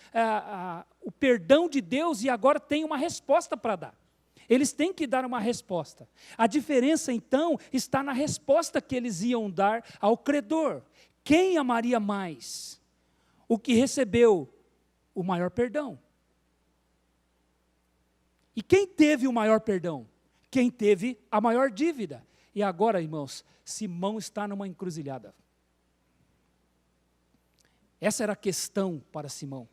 o perdão de Deus e agora têm uma resposta para dar. Eles têm que dar uma resposta. A diferença, então, está na resposta que eles iam dar ao credor. Quem amaria mais? O que recebeu o maior perdão. E quem teve o maior perdão? Quem teve a maior dívida. E agora, irmãos, Simão está numa encruzilhada. Essa era a questão para Simão.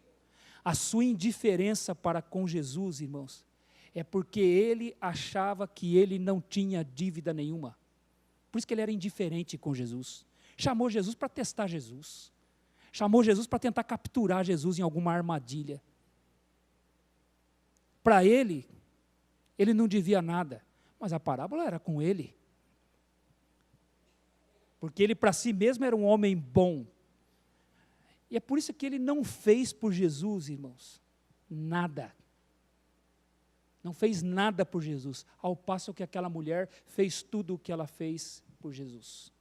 A sua indiferença para com Jesus, irmãos, é porque ele achava que ele não tinha dívida nenhuma. Por isso que ele era indiferente com Jesus. Chamou Jesus para testar Jesus. Chamou Jesus para tentar capturar Jesus em alguma armadilha. Para ele não devia nada. Mas a parábola era com ele. Porque ele para si mesmo era um homem bom. E é por isso que ele não fez por Jesus, irmãos, nada. Não fez nada por Jesus, ao passo que aquela mulher fez tudo o que ela fez por Jesus.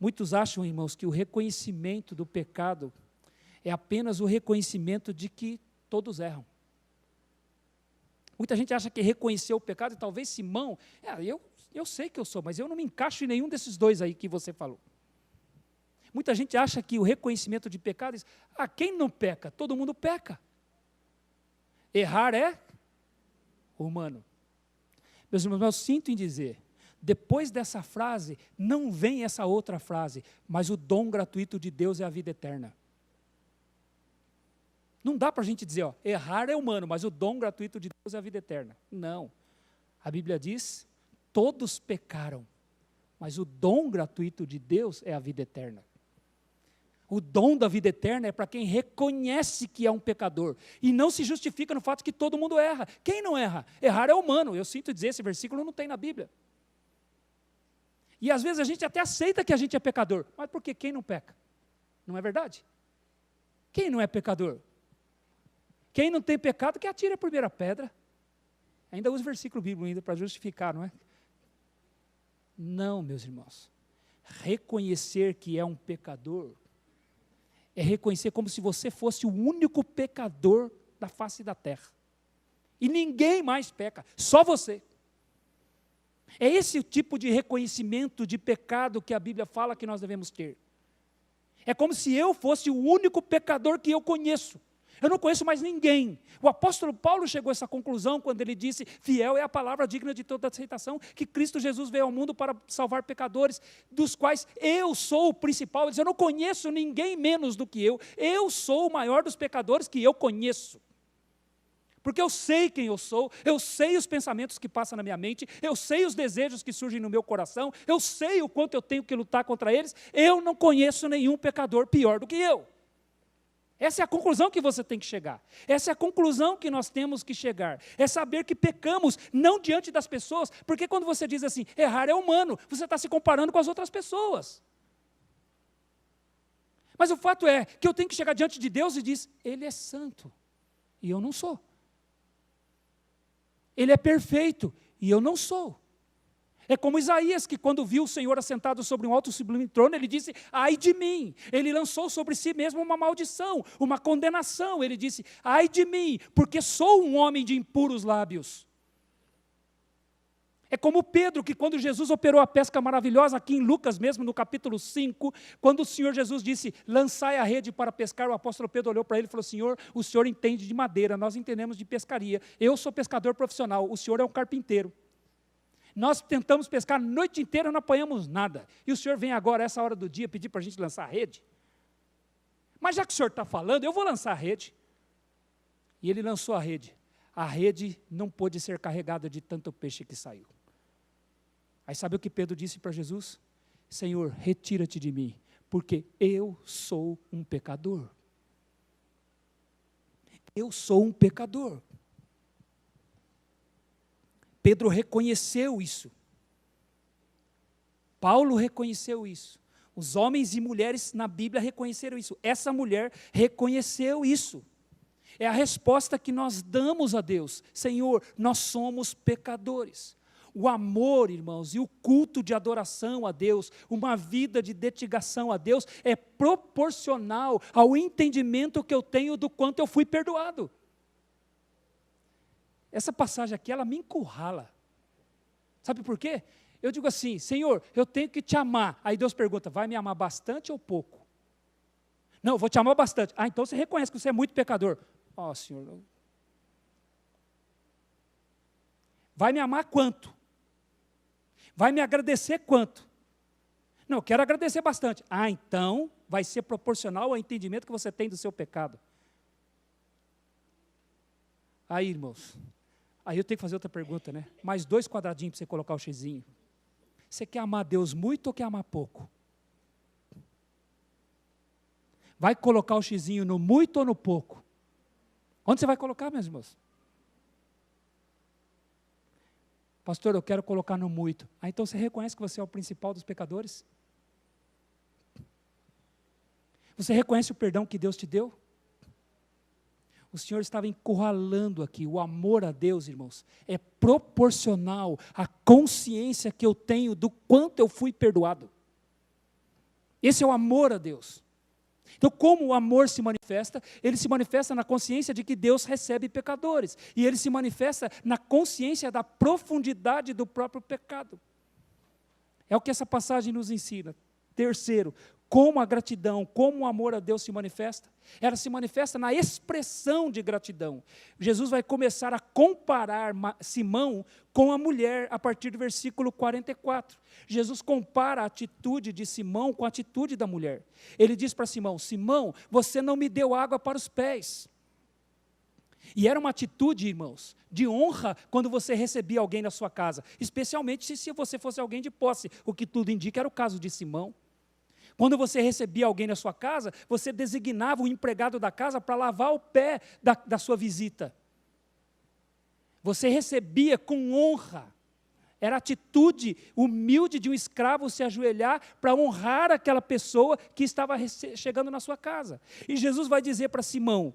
Muitos acham, irmãos, que o reconhecimento do pecado é apenas o reconhecimento de que todos erram. Muita gente acha que reconhecer o pecado, e talvez Simão, eu sei que eu sou, mas eu não me encaixo em nenhum desses dois aí que você falou. Muita gente acha que o reconhecimento de pecado, quem não peca? Todo mundo peca. Errar é humano. Meus irmãos, eu sinto em dizer, depois dessa frase, não vem essa outra frase, mas o dom gratuito de Deus é a vida eterna. Não dá para a gente dizer, errar é humano, mas o dom gratuito de Deus é a vida eterna. Não. A Bíblia diz, todos pecaram, mas o dom gratuito de Deus é a vida eterna. O dom da vida eterna é para quem reconhece que é um pecador e não se justifica no fato que todo mundo erra. Quem não erra? Errar é humano. Eu sinto dizer, esse versículo não tem na Bíblia. E às vezes a gente até aceita que a gente é pecador, mas por que quem não peca? Não é verdade? Quem não é pecador? Quem não tem pecado, que atire a primeira pedra. Ainda usa o versículo bíblico ainda para justificar, não é? Não, meus irmãos. Reconhecer que é um pecador é reconhecer como se você fosse o único pecador da face da terra. E ninguém mais peca, só você. É esse o tipo de reconhecimento de pecado que a Bíblia fala que nós devemos ter. É como se eu fosse o único pecador que eu conheço. Eu não conheço mais ninguém. O apóstolo Paulo chegou a essa conclusão quando ele disse, fiel é a palavra digna de toda aceitação, que Cristo Jesus veio ao mundo para salvar pecadores, dos quais eu sou o principal. Ele diz, eu não conheço ninguém menos do que eu sou o maior dos pecadores que eu conheço. Porque eu sei quem eu sou, eu sei os pensamentos que passam na minha mente, eu sei os desejos que surgem no meu coração, eu sei o quanto eu tenho que lutar contra eles, eu não conheço nenhum pecador pior do que eu. Essa é a conclusão que você tem que chegar. Essa é a conclusão que nós temos que chegar. É saber que pecamos não diante das pessoas, porque quando você diz assim, errar é humano, você está se comparando com as outras pessoas. Mas o fato é que eu tenho que chegar diante de Deus e diz, Ele é santo, e eu não sou. Ele é perfeito e eu não sou. É como Isaías, que quando viu o Senhor assentado sobre um alto e sublime trono, ele disse, ai de mim. Ele lançou sobre si mesmo uma maldição, uma condenação. Ele disse, ai de mim, porque sou um homem de impuros lábios. É como Pedro, que quando Jesus operou a pesca maravilhosa, aqui em Lucas mesmo, no capítulo 5, quando o Senhor Jesus disse, lançai a rede para pescar, o apóstolo Pedro olhou para ele e falou, Senhor, o Senhor entende de madeira, nós entendemos de pescaria. Eu sou pescador profissional, o Senhor é um carpinteiro. Nós tentamos pescar a noite inteira, não apanhamos nada. E o Senhor vem agora, essa hora do dia, pedir para a gente lançar a rede? Mas já que o Senhor está falando, eu vou lançar a rede. E ele lançou a rede. A rede não pôde ser carregada de tanto peixe que saiu. Aí sabe o que Pedro disse para Jesus? Senhor, retira-te de mim, porque eu sou um pecador. Eu sou um pecador. Pedro reconheceu isso. Paulo reconheceu isso. Os homens e mulheres na Bíblia reconheceram isso. Essa mulher reconheceu isso. É a resposta que nós damos a Deus. Senhor, nós somos pecadores. O amor, irmãos, e o culto de adoração a Deus, uma vida de dedicação a Deus, é proporcional ao entendimento que eu tenho do quanto eu fui perdoado. Essa passagem aqui, ela me encurrala. Sabe por quê? Eu digo assim, Senhor, eu tenho que te amar. Aí Deus pergunta, vai me amar bastante ou pouco? Não, eu vou te amar bastante. Ah, então você reconhece que você é muito pecador. Ó, Senhor. Vai me amar quanto? Vai me agradecer quanto? Não, eu quero agradecer bastante. Ah, então vai ser proporcional ao entendimento que você tem do seu pecado. Aí, irmãos, aí eu tenho que fazer outra pergunta, né? Mais 2 quadradinhos para você colocar o xizinho. Você quer amar Deus muito ou quer amar pouco? Vai colocar o xizinho no muito ou no pouco? Onde você vai colocar, meus irmãos? Pastor, eu quero colocar no muito. Ah, então você reconhece que você é o principal dos pecadores? Você reconhece o perdão que Deus te deu? O Senhor estava encurralando aqui. O amor a Deus, irmãos, é proporcional à consciência que eu tenho do quanto eu fui perdoado. Esse é o amor a Deus. Então, como o amor se manifesta? Ele se manifesta na consciência de que Deus recebe pecadores. E ele se manifesta na consciência da profundidade do próprio pecado. É o que essa passagem nos ensina. Terceiro, como a gratidão, como o amor a Deus se manifesta? Ela se manifesta na expressão de gratidão. Jesus vai começar a comparar Simão com a mulher a partir do versículo 44. Jesus compara a atitude de Simão com a atitude da mulher. Ele diz para Simão, Simão, você não me deu água para os pés. E era uma atitude, irmãos, de honra quando você recebia alguém na sua casa, especialmente se você fosse alguém de posse, o que tudo indica era o caso de Simão. Quando você recebia alguém na sua casa, você designava o empregado da casa para lavar o pé da sua visita. Você recebia com honra. Era a atitude humilde de um escravo se ajoelhar para honrar aquela pessoa que estava chegando na sua casa. E Jesus vai dizer para Simão,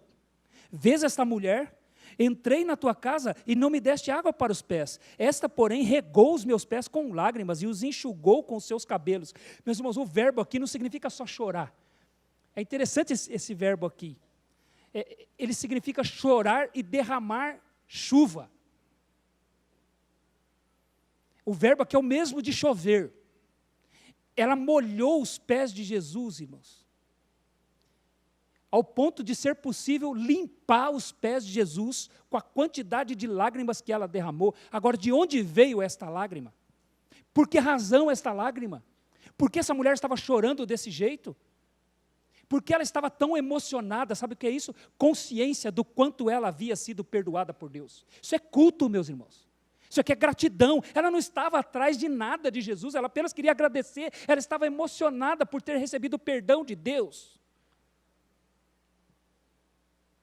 vês esta mulher? Entrei na tua casa e não me deste água para os pés. Esta, porém, regou os meus pés com lágrimas e os enxugou com os seus cabelos. Meus irmãos, o verbo aqui não significa só chorar. É interessante esse verbo aqui. Ele significa chorar e derramar chuva. O verbo aqui é o mesmo de chover. Ela molhou os pés de Jesus, irmãos. Ao ponto de ser possível limpar os pés de Jesus com a quantidade de lágrimas que ela derramou. Agora, de onde veio esta lágrima? Por que razão esta lágrima? Por que essa mulher estava chorando desse jeito? Por que ela estava tão emocionada? Sabe o que é isso? Consciência do quanto ela havia sido perdoada por Deus. Isso é culto, meus irmãos. Isso aqui é gratidão. Ela não estava atrás de nada de Jesus, ela apenas queria agradecer. Ela estava emocionada por ter recebido o perdão de Deus.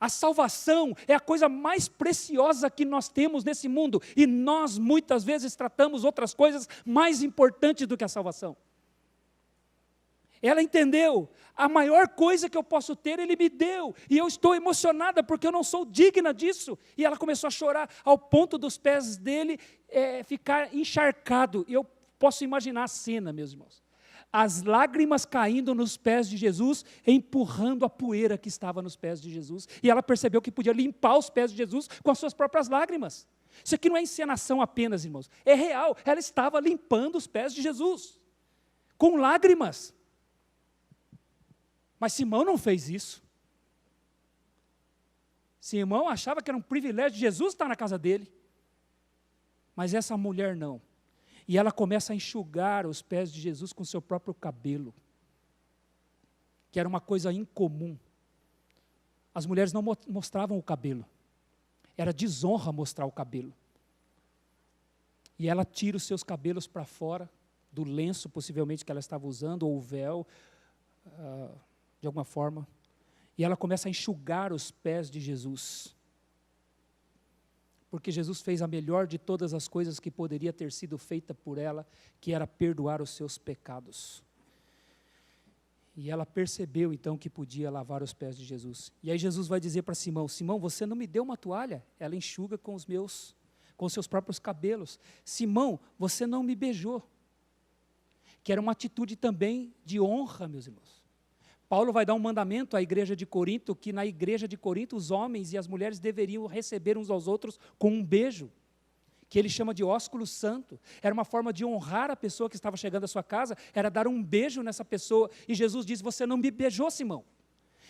A salvação é a coisa mais preciosa que nós temos nesse mundo. E nós, muitas vezes, tratamos outras coisas mais importantes do que a salvação. Ela entendeu, a maior coisa que eu posso ter, Ele me deu, e eu estou emocionada porque eu não sou digna disso. E ela começou a chorar ao ponto dos pés dele ficar encharcado. E eu posso imaginar a cena, meus irmãos. As lágrimas caindo nos pés de Jesus, empurrando a poeira que estava nos pés de Jesus. E ela percebeu que podia limpar os pés de Jesus com as suas próprias lágrimas. Isso aqui não é encenação apenas, irmãos, é real. Ela estava limpando os pés de Jesus, com lágrimas. Mas Simão não fez isso. Simão achava que era um privilégio de Jesus estar na casa dele. Mas essa mulher não. E ela começa a enxugar os pés de Jesus com seu próprio cabelo, que era uma coisa incomum. As mulheres não mostravam o cabelo. Era desonra mostrar o cabelo. E ela tira os seus cabelos para fora, do lenço possivelmente que ela estava usando, ou o véu, de alguma forma, e ela começa a enxugar os pés de Jesus, porque Jesus fez a melhor de todas as coisas que poderia ter sido feita por ela, que era perdoar os seus pecados. E ela percebeu então que podia lavar os pés de Jesus. E aí Jesus vai dizer para Simão: Simão, você não me deu uma toalha? Ela enxuga com os seus próprios cabelos. Simão, você não me beijou. Que era uma atitude também de honra, meus irmãos. Paulo vai dar um mandamento à igreja de Corinto, que na igreja de Corinto os homens e as mulheres deveriam receber uns aos outros com um beijo, que ele chama de ósculo santo. Era uma forma de honrar a pessoa que estava chegando à sua casa, era dar um beijo nessa pessoa. E Jesus diz: você não me beijou, Simão.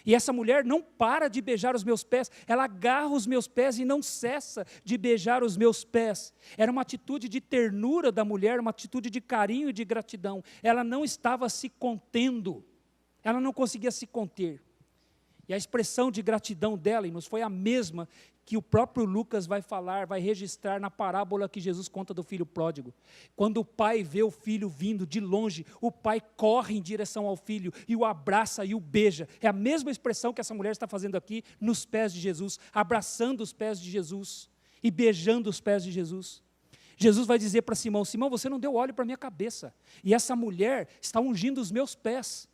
E essa mulher não para de beijar os meus pés, ela agarra os meus pés e não cessa de beijar os meus pés. Era uma atitude de ternura da mulher, uma atitude de carinho e de gratidão. Ela não estava se contendo, ela não conseguia se conter. E a expressão de gratidão dela, irmãos, foi a mesma que o próprio Lucas vai falar, vai registrar na parábola que Jesus conta do filho pródigo. Quando o pai vê o filho vindo de longe, o pai corre em direção ao filho e o abraça e o beija. É a mesma expressão que essa mulher está fazendo aqui nos pés de Jesus, abraçando os pés de Jesus e beijando os pés de Jesus. Jesus vai dizer para Simão: Simão, você não deu óleo para a minha cabeça, e essa mulher está ungindo os meus pés.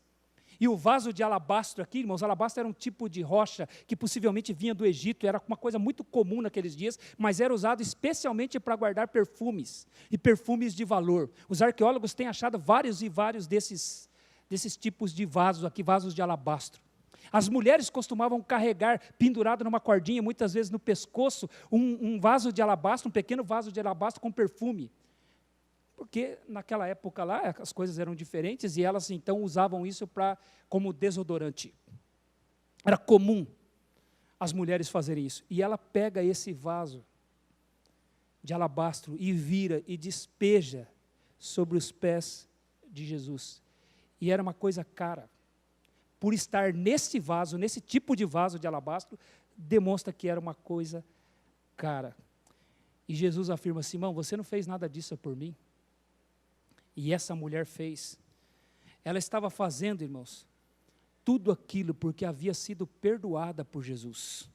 E o vaso de alabastro aqui, irmãos, alabastro era um tipo de rocha que possivelmente vinha do Egito, era uma coisa muito comum naqueles dias, mas era usado especialmente para guardar perfumes, e perfumes de valor. Os arqueólogos têm achado vários e vários desses tipos de vasos aqui, vasos de alabastro. As mulheres costumavam carregar, pendurado numa cordinha, muitas vezes no pescoço, um vaso de alabastro, um pequeno vaso de alabastro com perfume. Porque naquela época lá as coisas eram diferentes e elas então usavam isso como desodorante. Era comum as mulheres fazerem isso. E ela pega esse vaso de alabastro e vira e despeja sobre os pés de Jesus. E era uma coisa cara. Por estar nesse vaso, nesse tipo de vaso de alabastro, demonstra que era uma coisa cara. E Jesus afirma: Simão, você não fez nada disso por mim? E essa mulher fez. Ela estava fazendo, irmãos, tudo aquilo porque havia sido perdoada por Jesus.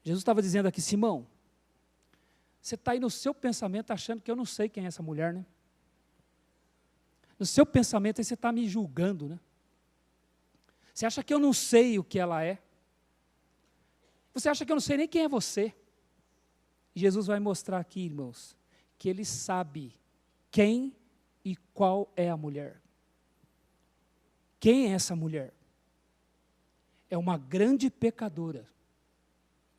Jesus estava dizendo aqui: Simão, você está aí no seu pensamento achando que eu não sei quem é essa mulher, né? No seu pensamento aí você está me julgando, né? Você acha que eu não sei o que ela é? Você acha que eu não sei nem quem é você? E Jesus vai mostrar aqui, irmãos, que Ele sabe quem e qual é a mulher. Quem é essa mulher? É uma grande pecadora.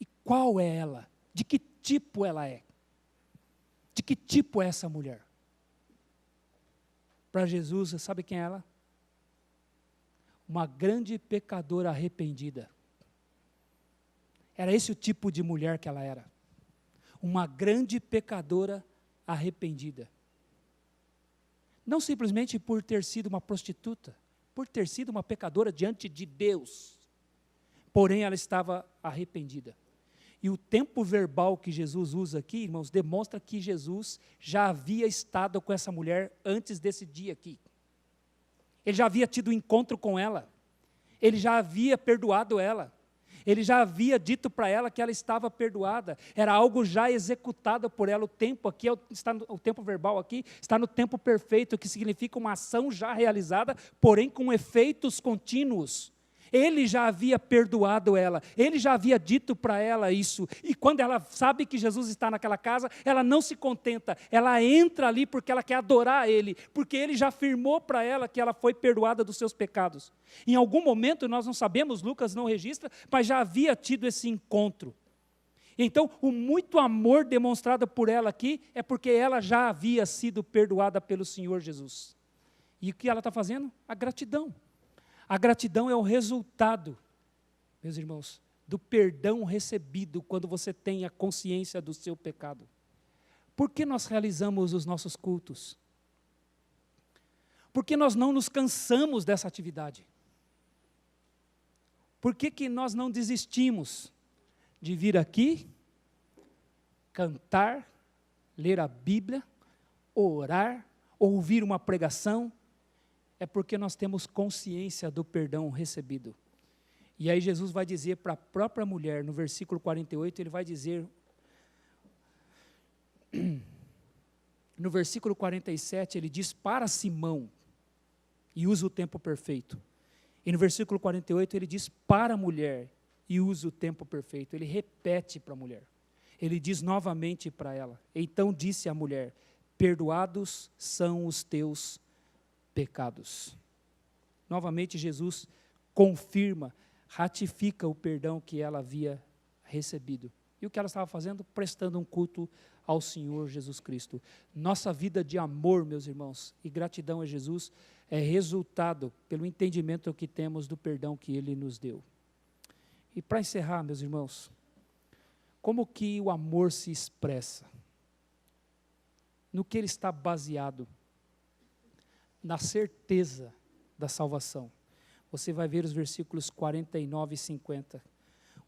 E qual é ela? De que tipo ela é? De que tipo é essa mulher? Para Jesus, sabe quem é ela? Uma grande pecadora arrependida. Era esse o tipo de mulher que ela era. Uma grande pecadora arrependida. Não simplesmente por ter sido uma prostituta, por ter sido uma pecadora diante de Deus. Porém, ela estava arrependida. E o tempo verbal que Jesus usa aqui, irmãos, demonstra que Jesus já havia estado com essa mulher antes desse dia aqui. Ele já havia tido um encontro com ela. Ele já havia perdoado ela. Ele já havia dito para ela que ela estava perdoada. Era algo já executado por ela. O tempo aqui, o tempo verbal aqui, está no tempo perfeito, que significa uma ação já realizada, porém com efeitos contínuos. Ele já havia perdoado ela, ele já havia dito para ela isso, e quando ela sabe que Jesus está naquela casa, ela não se contenta, ela entra ali porque ela quer adorar ele, porque ele já afirmou para ela que ela foi perdoada dos seus pecados. Em algum momento, nós não sabemos, Lucas não registra, mas já havia tido esse encontro. Então, o muito amor demonstrado por ela aqui, é porque ela já havia sido perdoada pelo Senhor Jesus. E o que ela está fazendo? A gratidão. A gratidão é o resultado, meus irmãos, do perdão recebido quando você tem a consciência do seu pecado. Por que nós realizamos os nossos cultos? Por que nós não nos cansamos dessa atividade? Por que nós não desistimos de vir aqui, cantar, ler a Bíblia, orar, ouvir uma pregação? É porque nós temos consciência do perdão recebido. E aí Jesus vai dizer para a própria mulher, no versículo 48, ele vai dizer, no versículo 47, ele diz para Simão, e usa o tempo perfeito. E no versículo 48, ele diz para a mulher, e usa o tempo perfeito. Ele repete para a mulher. Ele diz novamente para ela. Então disse a mulher, perdoados são os teus pecados. Novamente Jesus confirma, ratifica o perdão que ela havia recebido. E o que ela estava fazendo? Prestando um culto ao Senhor Jesus Cristo. Nossa vida de amor, meus irmãos, e gratidão a Jesus, é resultado pelo entendimento que temos do perdão que Ele nos deu. E para encerrar, meus irmãos, como que o amor se expressa? No que ele está baseado? Na certeza da salvação. Você vai ver os versículos 49 e 50.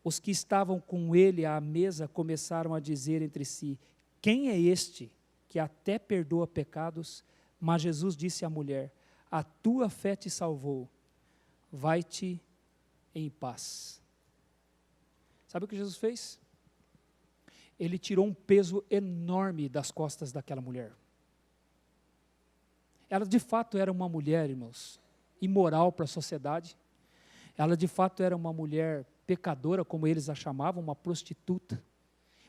Os que estavam com ele à mesa começaram a dizer entre si, quem é este que até perdoa pecados? Mas Jesus disse à mulher, a tua fé te salvou, vai-te em paz. Sabe o que Jesus fez? Ele tirou um peso enorme das costas daquela mulher. Ela de fato era uma mulher, irmãos, imoral para a sociedade. Ela de fato era uma mulher pecadora, como eles a chamavam, uma prostituta.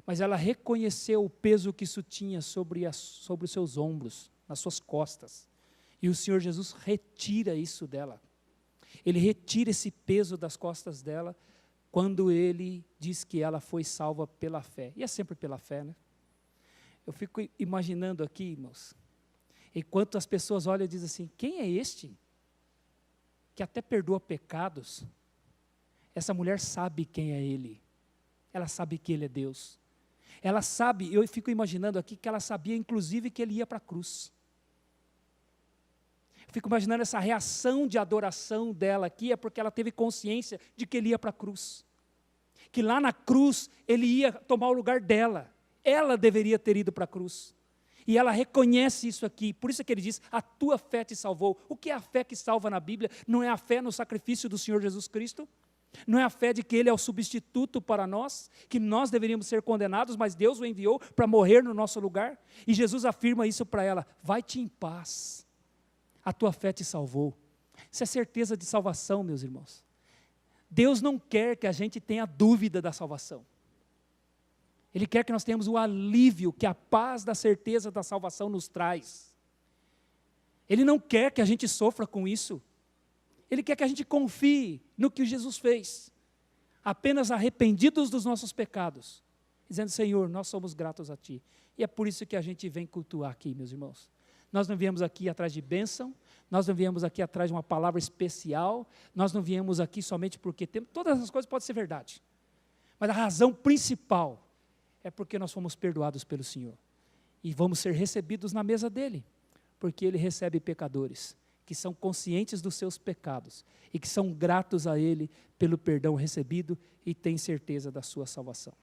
Mas ela reconheceu o peso que isso tinha sobre os seus ombros, nas suas costas. E o Senhor Jesus retira isso dela. Ele retira esse peso das costas dela, quando Ele diz que ela foi salva pela fé. E é sempre pela fé, né? Eu fico imaginando aqui, irmãos, enquanto as pessoas olham e dizem assim, quem é este que até perdoa pecados? Essa mulher sabe quem é Ele. Ela sabe que Ele é Deus. Ela sabe, eu fico imaginando aqui, que ela sabia inclusive que Ele ia para a cruz. Eu fico imaginando essa reação de adoração dela aqui, é porque ela teve consciência de que Ele ia para a cruz. Que lá na cruz, Ele ia tomar o lugar dela. Ela deveria ter ido para a cruz. E ela reconhece isso aqui, por isso é que ele diz, a tua fé te salvou. O que é a fé que salva na Bíblia? Não é a fé no sacrifício do Senhor Jesus Cristo? Não é a fé de que Ele é o substituto para nós? Que nós deveríamos ser condenados, mas Deus o enviou para morrer no nosso lugar? E Jesus afirma isso para ela, vai-te em paz, a tua fé te salvou. Isso é certeza de salvação, meus irmãos. Deus não quer que a gente tenha dúvida da salvação. Ele quer que nós tenhamos o alívio que a paz da certeza da salvação nos traz. Ele não quer que a gente sofra com isso. Ele quer que a gente confie no que Jesus fez. Apenas arrependidos dos nossos pecados. Dizendo, Senhor, nós somos gratos a Ti. E é por isso que a gente vem cultuar aqui, meus irmãos. Nós não viemos aqui atrás de bênção. Nós não viemos aqui atrás de uma palavra especial. Nós não viemos aqui somente porque temos... Todas essas coisas podem ser verdade. Mas a razão principal é porque nós fomos perdoados pelo Senhor. E vamos ser recebidos na mesa dEle. Porque Ele recebe pecadores que são conscientes dos seus pecados e que são gratos a Ele pelo perdão recebido e têm certeza da sua salvação.